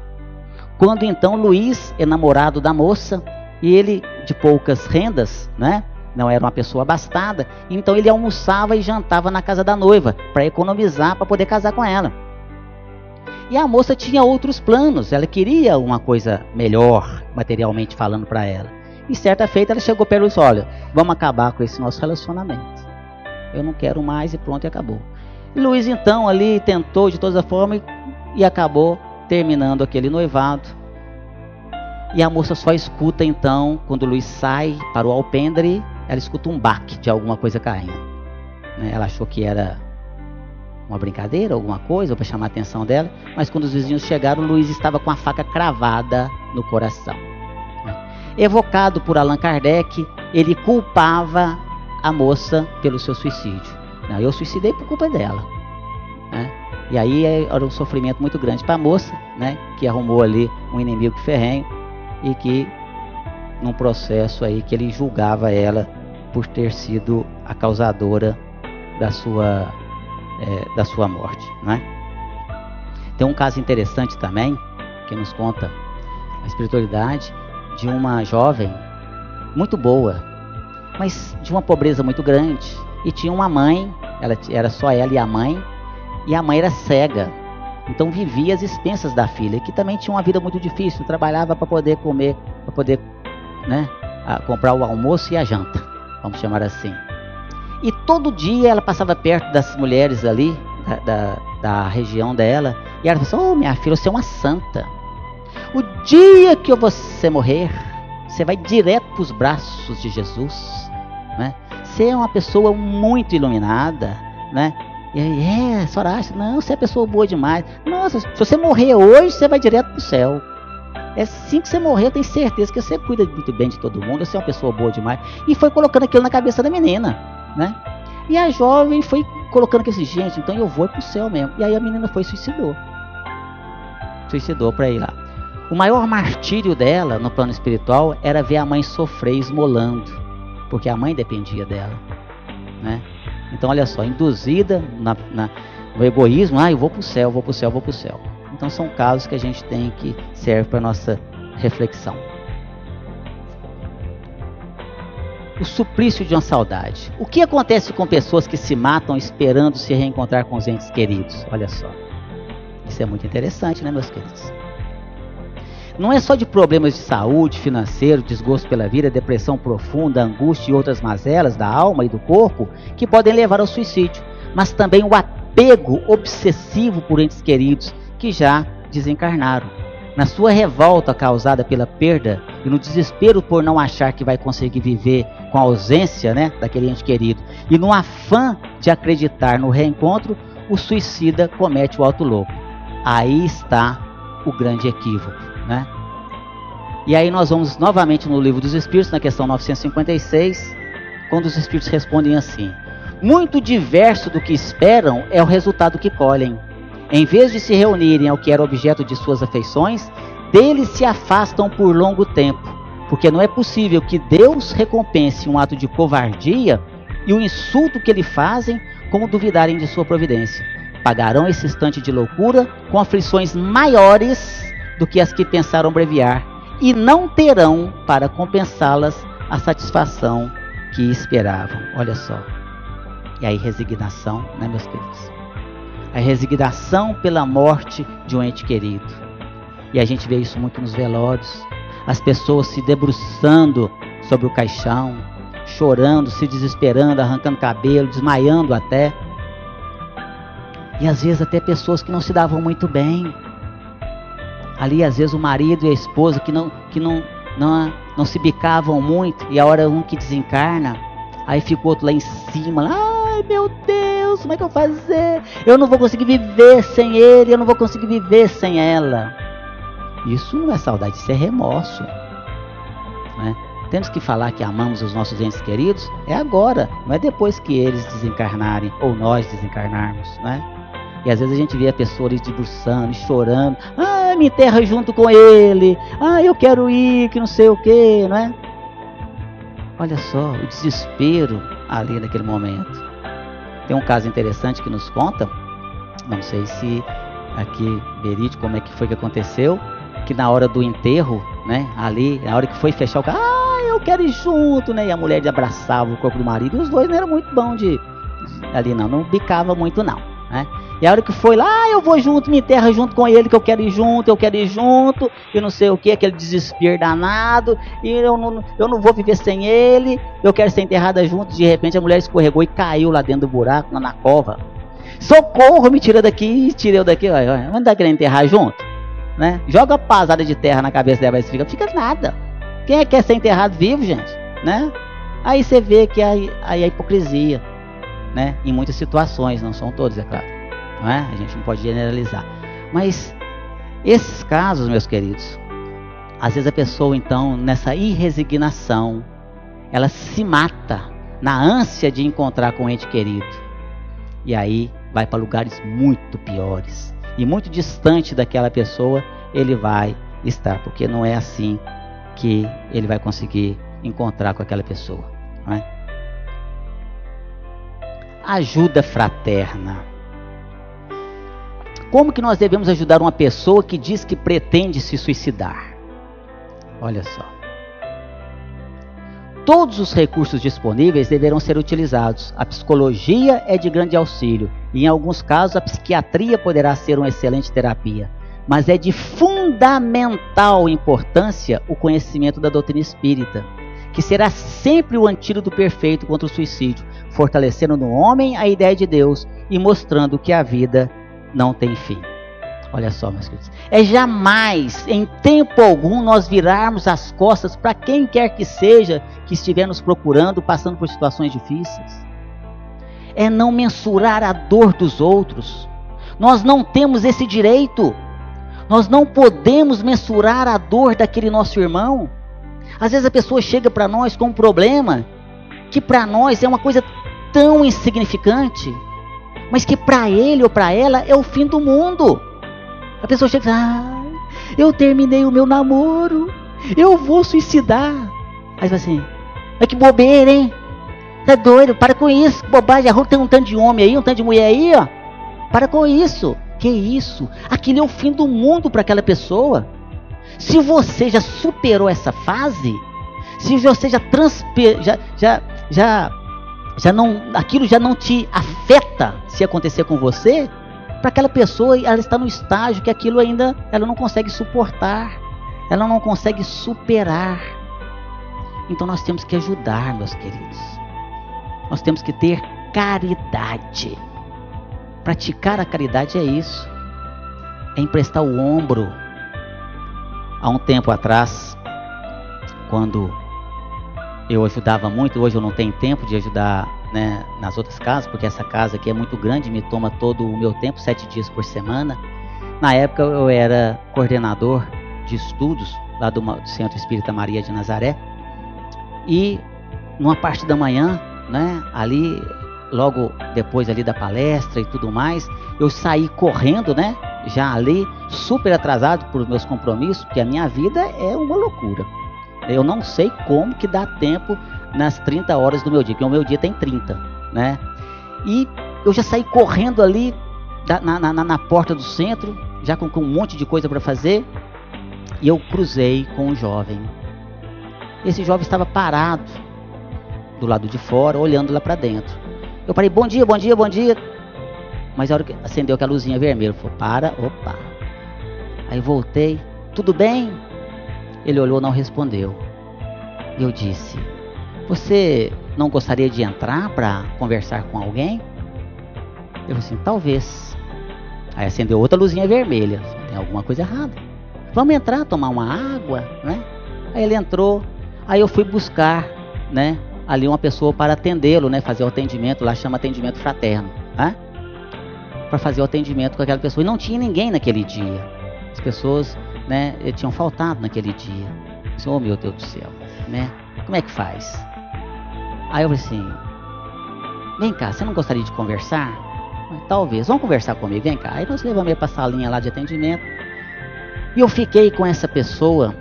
Quando então Luiz é namorado da moça e ele de poucas rendas, né? Não era uma pessoa abastada, então ele almoçava e jantava na casa da noiva para economizar, para poder casar com ela. E a moça tinha outros planos, ela queria uma coisa melhor, materialmente falando para ela. E certa feita ela chegou perto e disse: olha, vamos acabar com esse nosso relacionamento. Eu não quero mais e pronto, e acabou. E Luiz então ali tentou de todas as formas e acabou terminando aquele noivado. E a moça só escuta então, quando Luiz sai para o alpendre, ela escuta um baque de alguma coisa caindo. Ela achou que era uma brincadeira, alguma coisa, para chamar a atenção dela, mas quando os vizinhos chegaram, Luiz estava com a faca cravada no coração. Evocado por Allan Kardec, ele culpava a moça pelo seu suicídio. Não, eu suicidei por culpa dela. E aí era um sofrimento muito grande para a moça, que arrumou ali um inimigo ferrenho e que, num processo aí, que ele julgava ela por ter sido a causadora da sua morte. Tem um caso interessante também, que nos conta a espiritualidade de uma jovem muito boa, mas de uma pobreza muito grande, e tinha uma mãe, era só ela e a mãe era cega, então vivia às expensas da filha, que também tinha uma vida muito difícil, trabalhava para poder comer, para poder comprar o almoço e a janta, vamos chamar assim. E todo dia ela passava perto das mulheres ali, da região dela, e ela falou: oh, minha filha, você é uma santa. O dia que você morrer, você vai direto para os braços de Jesus. Você é uma pessoa muito iluminada. E aí, a senhora acha? Não, você é pessoa boa demais. Nossa, se você morrer hoje, você vai direto para o céu. É assim que você morrer, eu tenho certeza que você cuida muito bem de todo mundo, você é uma pessoa boa demais. E foi colocando aquilo na cabeça da menina. E a jovem foi colocando que assim: gente, então eu vou para o céu mesmo. E aí a menina foi e suicidou para ir lá. O maior martírio dela no plano espiritual era ver a mãe sofrer esmolando, porque a mãe dependia dela. Então olha só, induzida no egoísmo: eu vou para o céu, vou para o céu, vou para o céu. Então são casos que a gente tem que serve para nossa reflexão. O suplício de uma saudade. O que acontece com pessoas que se matam esperando se reencontrar com os entes queridos? Olha só. Isso é muito interessante, meus queridos? Não é só de problemas de saúde, financeiro, desgosto pela vida, depressão profunda, angústia e outras mazelas da alma e do corpo que podem levar ao suicídio, mas também o apego obsessivo por entes queridos que já desencarnaram. Na sua revolta causada pela perda e no desespero por não achar que vai conseguir viver com a ausência daquele ente querido, e no afã de acreditar no reencontro, o suicida comete o auto louco. Aí está o grande equívoco. E aí nós vamos novamente no Livro dos Espíritos, na questão 956, quando os Espíritos respondem assim: muito diverso do que esperam é o resultado que colhem. Em vez de se reunirem ao que era objeto de suas afeições, deles se afastam por longo tempo, porque não é possível que Deus recompense um ato de covardia e o insulto que lhe fazem, como duvidarem de sua providência. Pagarão esse instante de loucura com aflições maiores do que as que pensaram abreviar, e não terão para compensá-las a satisfação que esperavam. Olha só. E aí resignação, meus queridos? A resignação pela morte de um ente querido. E a gente vê isso muito nos velórios. As pessoas se debruçando sobre o caixão, chorando, se desesperando, arrancando cabelo, desmaiando até. E às vezes até pessoas que não se davam muito bem. Ali às vezes o marido e a esposa que não se bicavam muito, e a hora um que desencarna, aí fica o outro lá em cima, ai meu Deus, como é que eu vou fazer? Eu não vou conseguir viver sem ele, eu não vou conseguir viver sem ela. Isso não é saudade, isso é remorso. Temos que falar que amamos os nossos entes queridos é agora, não é depois que eles desencarnarem ou nós desencarnarmos, né? E às vezes a gente vê a pessoa ali debruçando, chorando. Ah, me enterra junto com ele. Ah, eu quero ir, que não sei o que, não é? Olha só, o desespero ali naquele momento. Tem um caso interessante que nos conta, não sei se aqui verídico como é que foi que aconteceu, que na hora do enterro, né, ali, na hora que foi fechar o carro, eu quero ir junto, né, e a mulher abraçava o corpo do marido, e os dois não eram muito bons ali não bicava muito não, né, e a hora que foi lá, eu vou junto, me enterra junto com ele, que eu quero ir junto, e não sei o que, aquele desespero danado, e eu não vou viver sem ele, eu quero ser enterrada junto. De repente a mulher escorregou e caiu lá dentro do buraco, lá na cova. Socorro, me tira daqui, tirei eu daqui, não dá querendo enterrar junto, né? Joga pasada de terra na cabeça dela, mas fica nada. Quem é que quer ser enterrado vivo, gente, né? Aí você vê que aí a hipocrisia, né? Em muitas situações, não são todas, é claro. Não é? A gente não pode generalizar. Mas esses casos, meus queridos, às vezes a pessoa então, nessa irresignação, ela se mata na ânsia de encontrar com o ente querido. E aí vai para lugares muito piores. E muito distante daquela pessoa ele vai estar. Porque não é assim que ele vai conseguir encontrar com aquela pessoa. Não é? Ajuda fraterna. Como que nós devemos ajudar uma pessoa que diz que pretende se suicidar? Olha só. Todos os recursos disponíveis deverão ser utilizados. A psicologia é de grande auxílio. E em alguns casos a psiquiatria poderá ser uma excelente terapia. Mas é de fundamental importância o conhecimento da doutrina espírita, que será sempre o antídoto perfeito contra o suicídio, fortalecendo no homem a ideia de Deus e mostrando que a vida não tem fim. Olha só, meus queridos. É jamais, em tempo algum, nós virarmos as costas para quem quer que seja que estiver nos procurando, passando por situações difíceis. É não mensurar a dor dos outros. Nós não temos esse direito. Nós não podemos mensurar a dor daquele nosso irmão. Às vezes a pessoa chega para nós com um problema que para nós é uma coisa tão insignificante, mas que para ele ou para ela é o fim do mundo. A pessoa chega e diz, eu terminei o meu namoro, eu vou suicidar. Aí você fala assim, mas que bobeira, hein? Tá doido? Para com isso, que bobagem. Tem um tanto de homem aí, um tanto de mulher aí, ó. Para com isso. Que isso? Aquilo é o fim do mundo para aquela pessoa. Se você já superou essa fase, se você aquilo já não te afeta se acontecer com você, para aquela pessoa ela está no estágio que aquilo ainda ela não consegue suportar, ela não consegue superar. Então nós temos que ajudar, meus queridos. Nós temos que ter caridade. Praticar a caridade é isso, é emprestar o ombro. Há um tempo atrás, quando eu ajudava muito, hoje eu não tenho tempo de ajudar, né, nas outras casas, porque essa casa aqui é muito grande, me toma todo o meu tempo, 7 dias por semana. Na época eu era coordenador de estudos lá do Centro Espírita Maria de Nazaré, e numa parte da manhã, né, ali logo depois ali da palestra e tudo mais, eu saí correndo, né, já ali super atrasado por meus compromissos, porque a minha vida é uma loucura. Eu não sei como que dá tempo nas 30 horas do meu dia, porque o meu dia tem 30, né? E eu já saí correndo ali na porta do centro, já com um monte de coisa para fazer, e eu cruzei com um jovem. Esse jovem estava parado do lado de fora, olhando lá para dentro. Eu parei, bom dia, bom dia, bom dia. Mas a hora que acendeu aquela luzinha vermelha, falou, opa. Aí voltei, tudo bem? Ele olhou, não respondeu. Eu disse, você não gostaria de entrar para conversar com alguém? Ele falou assim, talvez. Aí acendeu outra luzinha vermelha. Tem alguma coisa errada. Vamos entrar, tomar uma água, né? Aí ele entrou, aí eu fui buscar, né, ali uma pessoa para atendê-lo, né, fazer o atendimento, lá chama atendimento fraterno, né? Para fazer o atendimento com aquela pessoa. E não tinha ninguém naquele dia. As pessoas, né, tinham faltado naquele dia. Oh, meu Deus do céu, né? Como é que faz? Aí eu falei assim, vem cá, você não gostaria de conversar? Talvez, vamos conversar comigo, vem cá. Aí nós levamos ele para a salinha lá de atendimento. E eu fiquei com essa pessoa,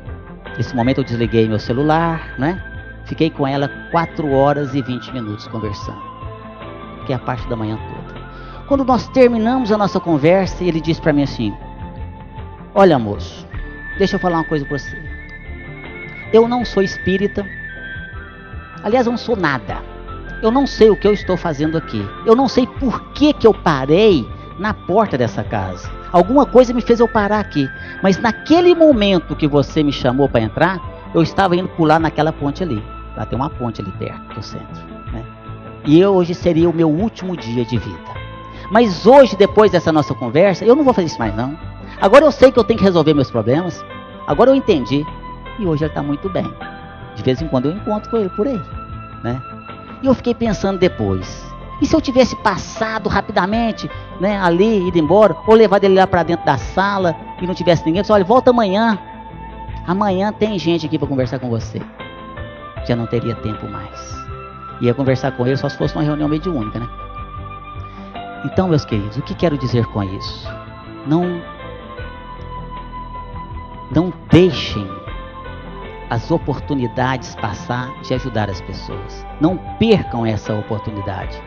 nesse momento eu desliguei meu celular, né? Fiquei com ela 4 horas e 20 minutos conversando. Que é a parte da manhã toda. Quando nós terminamos a nossa conversa, ele disse para mim assim, olha moço, deixa eu falar uma coisa para você. Eu não sou espírita. Aliás, eu não sou nada. Eu não sei o que eu estou fazendo aqui. Eu não sei por que eu parei na porta dessa casa. Alguma coisa me fez eu parar aqui. Mas naquele momento que você me chamou para entrar, eu estava indo pular naquela ponte ali. Lá tem uma ponte ali perto do centro, né? E hoje seria o meu último dia de vida. Mas hoje, depois dessa nossa conversa, eu não vou fazer isso mais não. Agora eu sei que eu tenho que resolver meus problemas. Agora eu entendi. E hoje ele está muito bem. De vez em quando eu encontro com ele por aí, né? E eu fiquei pensando depois. E se eu tivesse passado rapidamente, né, ali, ido embora, ou levado ele lá para dentro da sala e não tivesse ninguém, eu disse, olha, volta amanhã. Amanhã tem gente aqui para conversar com você. Já não teria tempo mais. Ia conversar com ele só se fosse uma reunião mediúnica, né? Então, meus queridos, o que quero dizer com isso? Não deixem as oportunidades passar de ajudar as pessoas. Não percam essa oportunidade.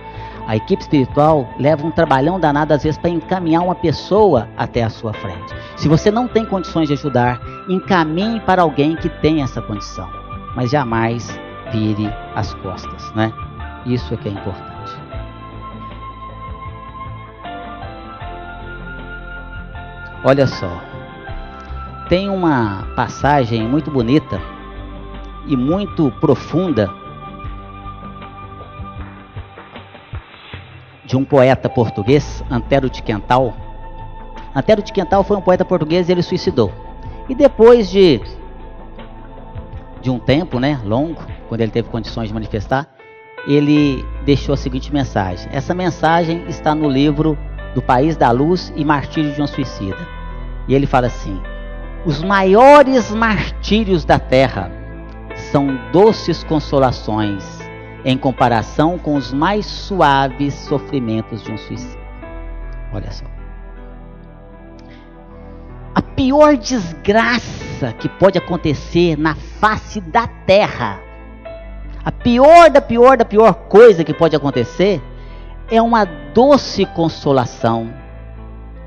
A equipe espiritual leva um trabalhão danado às vezes para encaminhar uma pessoa até a sua frente. Se você não tem condições de ajudar, encaminhe para alguém que tem essa condição. Mas jamais vire as costas, né? Isso é que é importante. Olha só, tem uma passagem muito bonita e muito profunda de um poeta português, Antero de Quental. Antero de Quental foi um poeta português e ele suicidou. E depois de um tempo, né, longo, quando ele teve condições de manifestar, ele deixou a seguinte mensagem. Essa mensagem está no livro Do País da Luz e Martírio de um Suicida. E ele fala assim: os maiores martírios da terra são doces consolações em comparação com os mais suaves sofrimentos de um suicídio. Olha só. A pior desgraça que pode acontecer na face da terra, a pior da pior coisa que pode acontecer, é uma doce consolação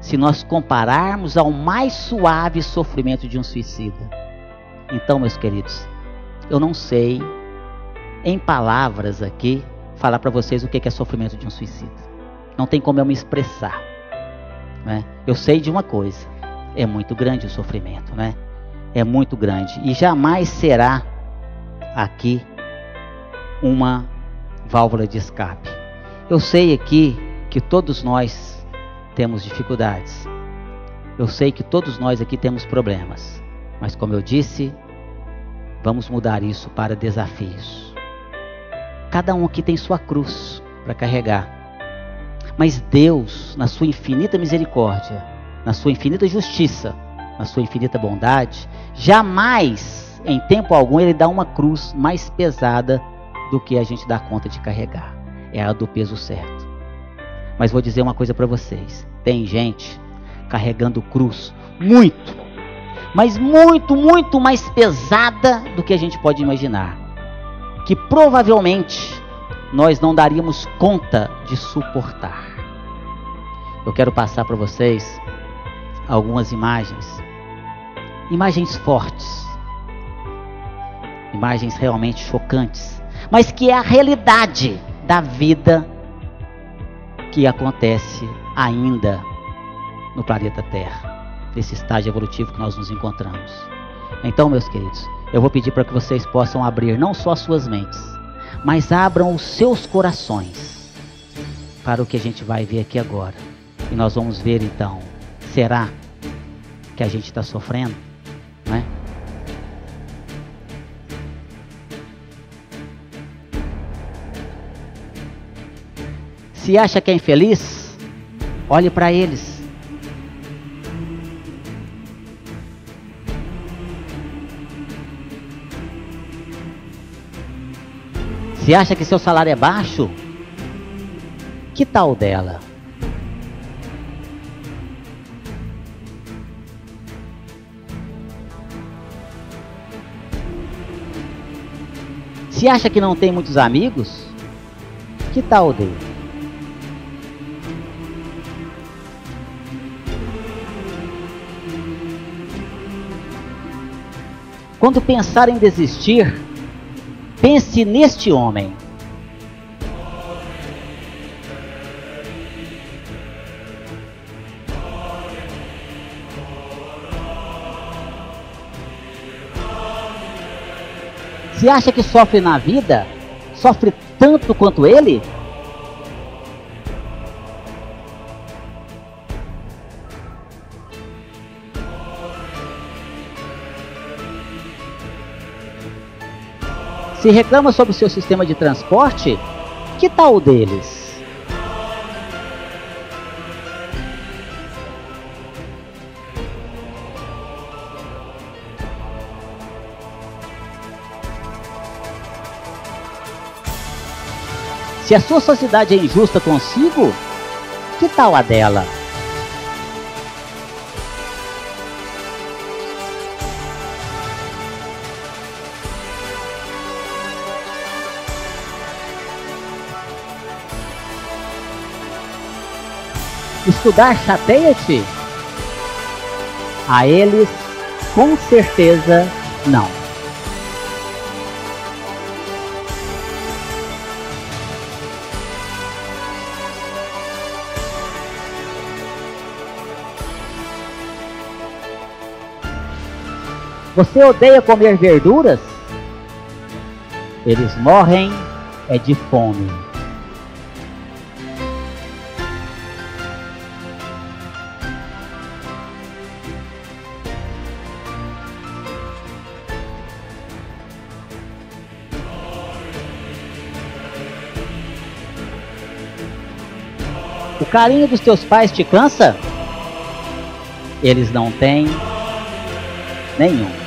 se nós compararmos ao mais suave sofrimento de um suicida. Então, meus queridos, eu não sei, em palavras aqui, falar para vocês o que é sofrimento de um suicida. Não tem como eu me expressar, né? Eu sei de uma coisa: é muito grande o sofrimento, né? É muito grande. E jamais será aqui uma válvula de escape. Eu sei aqui que todos nós temos dificuldades. Eu sei que todos nós aqui temos problemas. Mas como eu disse, vamos mudar isso para desafios. Cada um aqui tem sua cruz para carregar. Mas Deus, na sua infinita misericórdia, na sua infinita justiça, na sua infinita bondade, jamais, em tempo algum, Ele dá uma cruz mais pesada do que a gente dá conta de carregar. É a do peso certo. Mas vou dizer uma coisa para vocês: tem gente carregando cruz muito, mas muito mais pesada do que a gente pode imaginar, que provavelmente nós não daríamos conta de suportar. Eu quero passar para vocês algumas imagens fortes, imagens realmente chocantes, mas que é a realidade da vida que acontece ainda no planeta Terra, nesse estágio evolutivo que nós nos encontramos. Então, meus queridos, eu vou pedir para que vocês possam abrir não só as suas mentes, mas abram os seus corações para o que a gente vai ver aqui agora. E nós vamos ver então, será que a gente está sofrendo? Não é? Se acha que é infeliz, olhe para eles. Se acha que seu salário é baixo, que tal dela? Se acha que não tem muitos amigos, que tal dele? Quando pensar em desistir, pense neste homem. Se acha que sofre na vida, sofre tanto quanto ele? Se reclama sobre o seu sistema de transporte, que tal o deles? Se a sua sociedade é injusta consigo, que tal a dela? Estudar chateia-te? A eles, com certeza, não. Você odeia comer verduras? Eles morrem é de fome. O carinho dos teus pais te cansa? Eles não têm nenhum.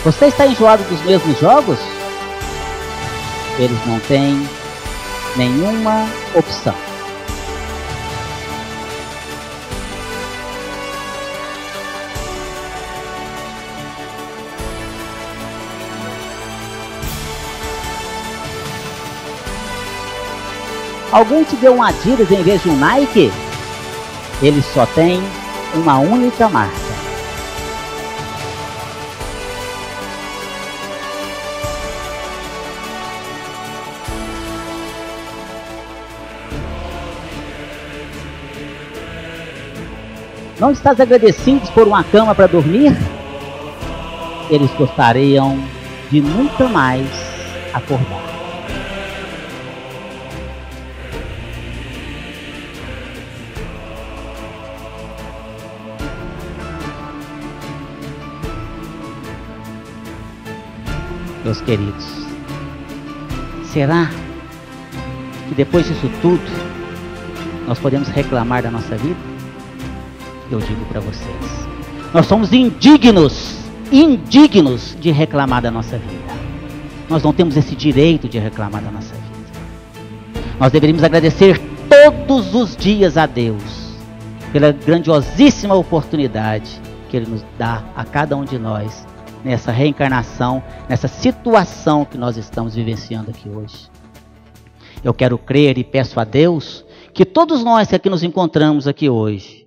Você está enjoado dos mesmos jogos? Eles não têm nenhuma opção. Alguém te deu um Adidas em vez de um Nike? Ele só tem uma única marca. Não estás agradecido por uma cama para dormir? Eles gostariam de nunca mais acordar. Meus queridos, será que depois disso tudo nós podemos reclamar da nossa vida? Eu digo para vocês, nós somos indignos de reclamar da nossa vida. Nós não temos esse direito de reclamar da nossa vida. Nós deveríamos agradecer todos os dias a Deus pela grandiosíssima oportunidade que Ele nos dá a cada um de nós nessa reencarnação, nessa situação que nós estamos vivenciando aqui hoje. Eu quero crer e peço a Deus que todos nós que aqui nos encontramos aqui hoje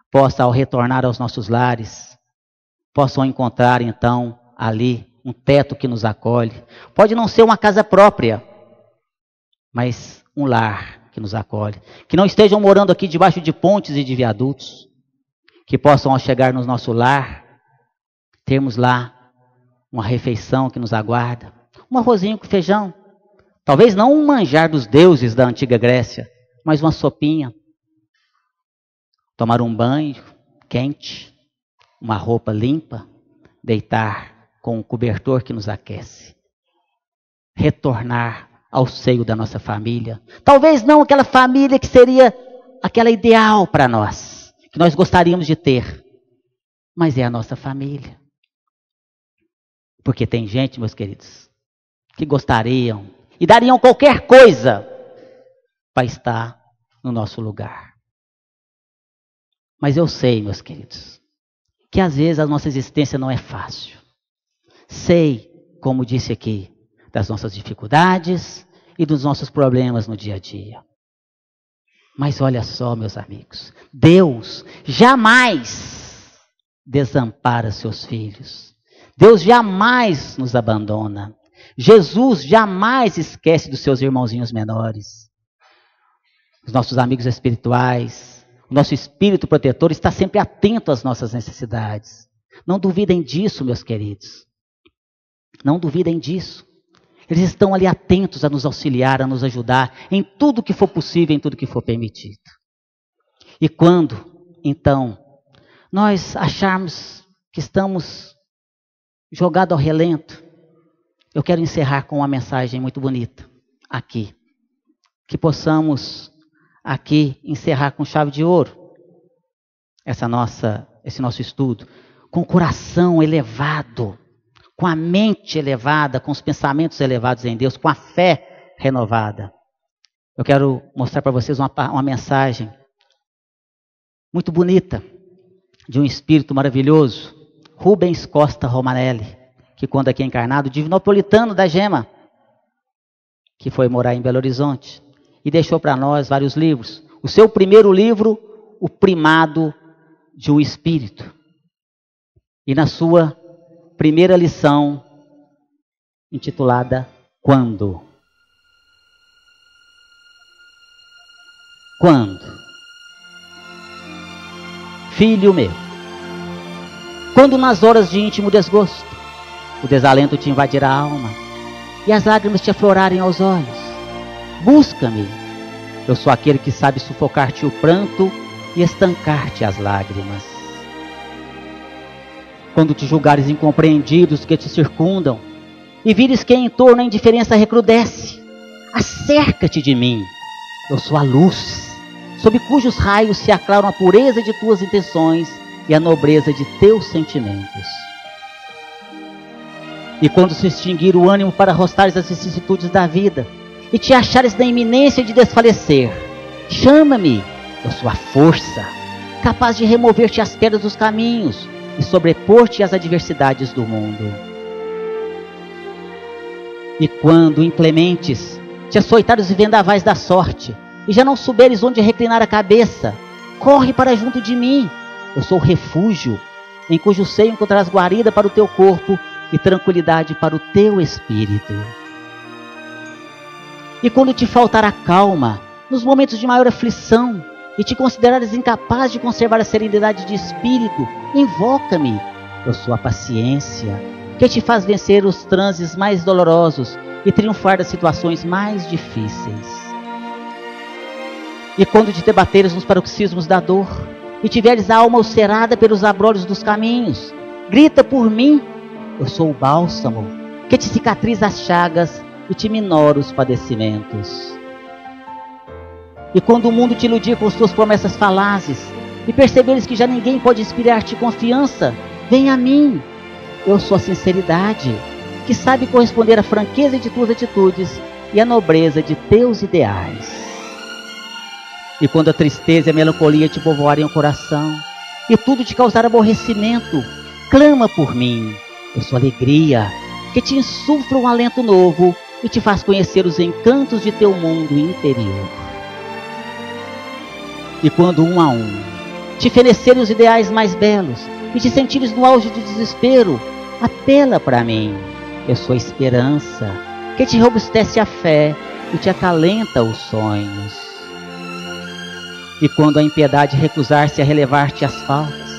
possam, ao retornar aos nossos lares, possam encontrar então ali um teto que nos acolhe. Pode não ser uma casa própria, mas um lar que nos acolhe. Que não estejam morando aqui debaixo de pontes e de viadutos. Que possam, ao chegar no nosso lar, termos lá uma refeição que nos aguarda. Um arrozinho com feijão. Talvez não um manjar dos deuses da antiga Grécia, mas uma sopinha. Tomar um banho quente, uma roupa limpa, deitar com um cobertor que nos aquece. Retornar ao seio da nossa família. Talvez não aquela família que seria aquela ideal para nós, que nós gostaríamos de ter, mas é a nossa família. Porque tem gente, meus queridos, que gostariam e dariam qualquer coisa para estar no nosso lugar. Mas eu sei, meus queridos, que às vezes a nossa existência não é fácil. Sei, como disse aqui, das nossas dificuldades e dos nossos problemas no dia a dia. Mas olha só, meus amigos, Deus jamais desampara seus filhos. Deus jamais nos abandona. Jesus jamais esquece dos seus irmãozinhos menores. Os nossos amigos espirituais, o nosso espírito protetor está sempre atento às nossas necessidades. Não duvidem disso, meus queridos. Não duvidem disso. Eles estão ali atentos a nos auxiliar, a nos ajudar em tudo que for possível, em tudo que for permitido. E quando, então, nós acharmos que estamos jogados ao relento, eu quero encerrar com uma mensagem muito bonita aqui. Que possamos aqui encerrar com chave de ouro esse nosso estudo, com o coração elevado, com a mente elevada, com os pensamentos elevados em Deus, com a fé renovada. Eu quero mostrar para vocês uma mensagem muito bonita, de um espírito maravilhoso, Rubens Costa Romanelli, que quando aqui encarnado, divinopolitano da Gema, que foi morar em Belo Horizonte, e deixou para nós vários livros. O seu primeiro livro, O Primado de um Espírito. E na sua primeira lição, intitulada Quando? Quando? Filho meu, quando nas horas de íntimo desgosto, o desalento te invadir a alma e as lágrimas te aflorarem aos olhos, busca-me. Eu sou aquele que sabe sufocar-te o pranto e estancar-te as lágrimas. Quando te julgares incompreendidos que te circundam e vires que em torno a indiferença recrudesce, acerca-te de mim. Eu sou a luz, sob cujos raios se aclaram a pureza de tuas intenções e a nobreza de teus sentimentos. E quando se extinguir o ânimo para arrostares as vicissitudes da vida e te achares na iminência de desfalecer, chama-me. Eu sou a força, capaz de remover-te as pedras dos caminhos e sobrepor-te às adversidades do mundo. E quando, inclementes, te açoitares os vendavais da sorte e já não souberes onde reclinar a cabeça, corre para junto de mim. Eu sou o refúgio, em cujo seio encontrarás guarida para o teu corpo e tranquilidade para o teu espírito. E quando te faltar a calma, nos momentos de maior aflição, e te considerares incapaz de conservar a serenidade de espírito, invoca-me. Eu sou a paciência, que te faz vencer os transes mais dolorosos e triunfar das situações mais difíceis. E quando te debateres nos paroxismos da dor, e tiveres a alma ulcerada pelos abrolhos dos caminhos, grita por mim. Eu sou o bálsamo, que te cicatriza as chagas e te minora os padecimentos. E quando o mundo te iludir com suas promessas falazes, e perceberes que já ninguém pode inspirar-te confiança, vem a mim. Eu sou a sinceridade, que sabe corresponder à franqueza de tuas atitudes e à nobreza de teus ideais. E quando a tristeza e a melancolia te povoarem o coração, e tudo te causar aborrecimento, clama por mim. Eu sou a alegria, que te insufla um alento novo e te faz conhecer os encantos de teu mundo interior. E quando um a um te fenecerem os ideais mais belos e te sentires no auge do desespero, apela para mim. Eu sou a esperança, que te robustece a fé e te acalenta os sonhos. E quando a impiedade recusar-se a relevar-te as faltas,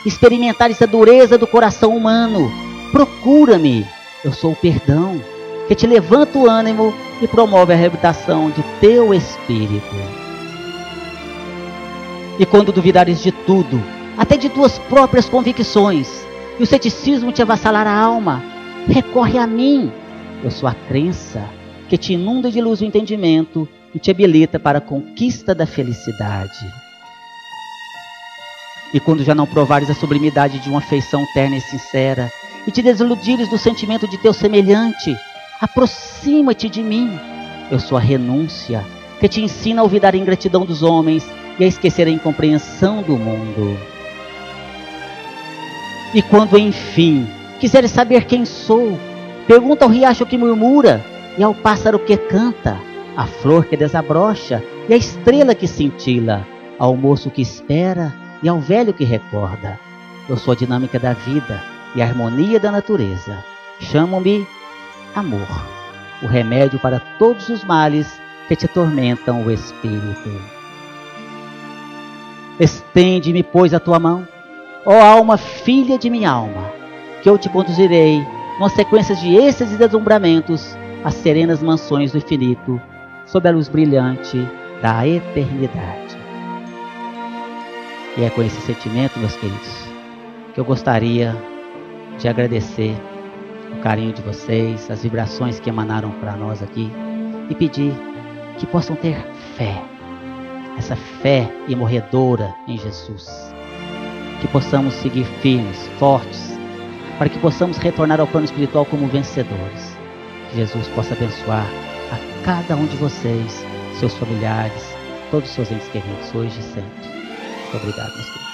experimentares a dureza do coração humano, procura-me. Eu sou o perdão, que te levanta o ânimo e promove a reabilitação de teu espírito. E quando duvidares de tudo, até de tuas próprias convicções, e o ceticismo te avassalar a alma, recorre a mim. Eu sou a crença, que te inunda de luz o entendimento e te habilita para a conquista da felicidade. E quando já não provares a sublimidade de uma afeição terna e sincera, e te desiludires do sentimento de teu semelhante, aproxima-te de mim. Eu sou a renúncia, que te ensina a olvidar a ingratidão dos homens e a esquecer a incompreensão do mundo. E quando, enfim, quiseres saber quem sou, pergunta ao riacho que murmura, e ao pássaro que canta, à flor que desabrocha, e à estrela que cintila, ao moço que espera, e ao velho que recorda. Eu sou a dinâmica da vida e a harmonia da natureza. Chamo-me amor, o remédio para todos os males que te atormentam o espírito. Estende-me, pois, a tua mão, ó alma filha de minha alma, que eu te conduzirei, numa sequência de êxtases e deslumbramentos, às serenas mansões do infinito, sob a luz brilhante da eternidade. E é com esse sentimento, meus queridos, que eu gostaria de agradecer o carinho de vocês, as vibrações que emanaram para nós aqui, e pedir que possam ter fé, essa fé imorredora em Jesus, que possamos seguir firmes, fortes, para que possamos retornar ao plano espiritual como vencedores. Que Jesus possa abençoar a cada um de vocês, seus familiares, todos os seus entes queridos, hoje e sempre. Muito obrigado, meus queridos.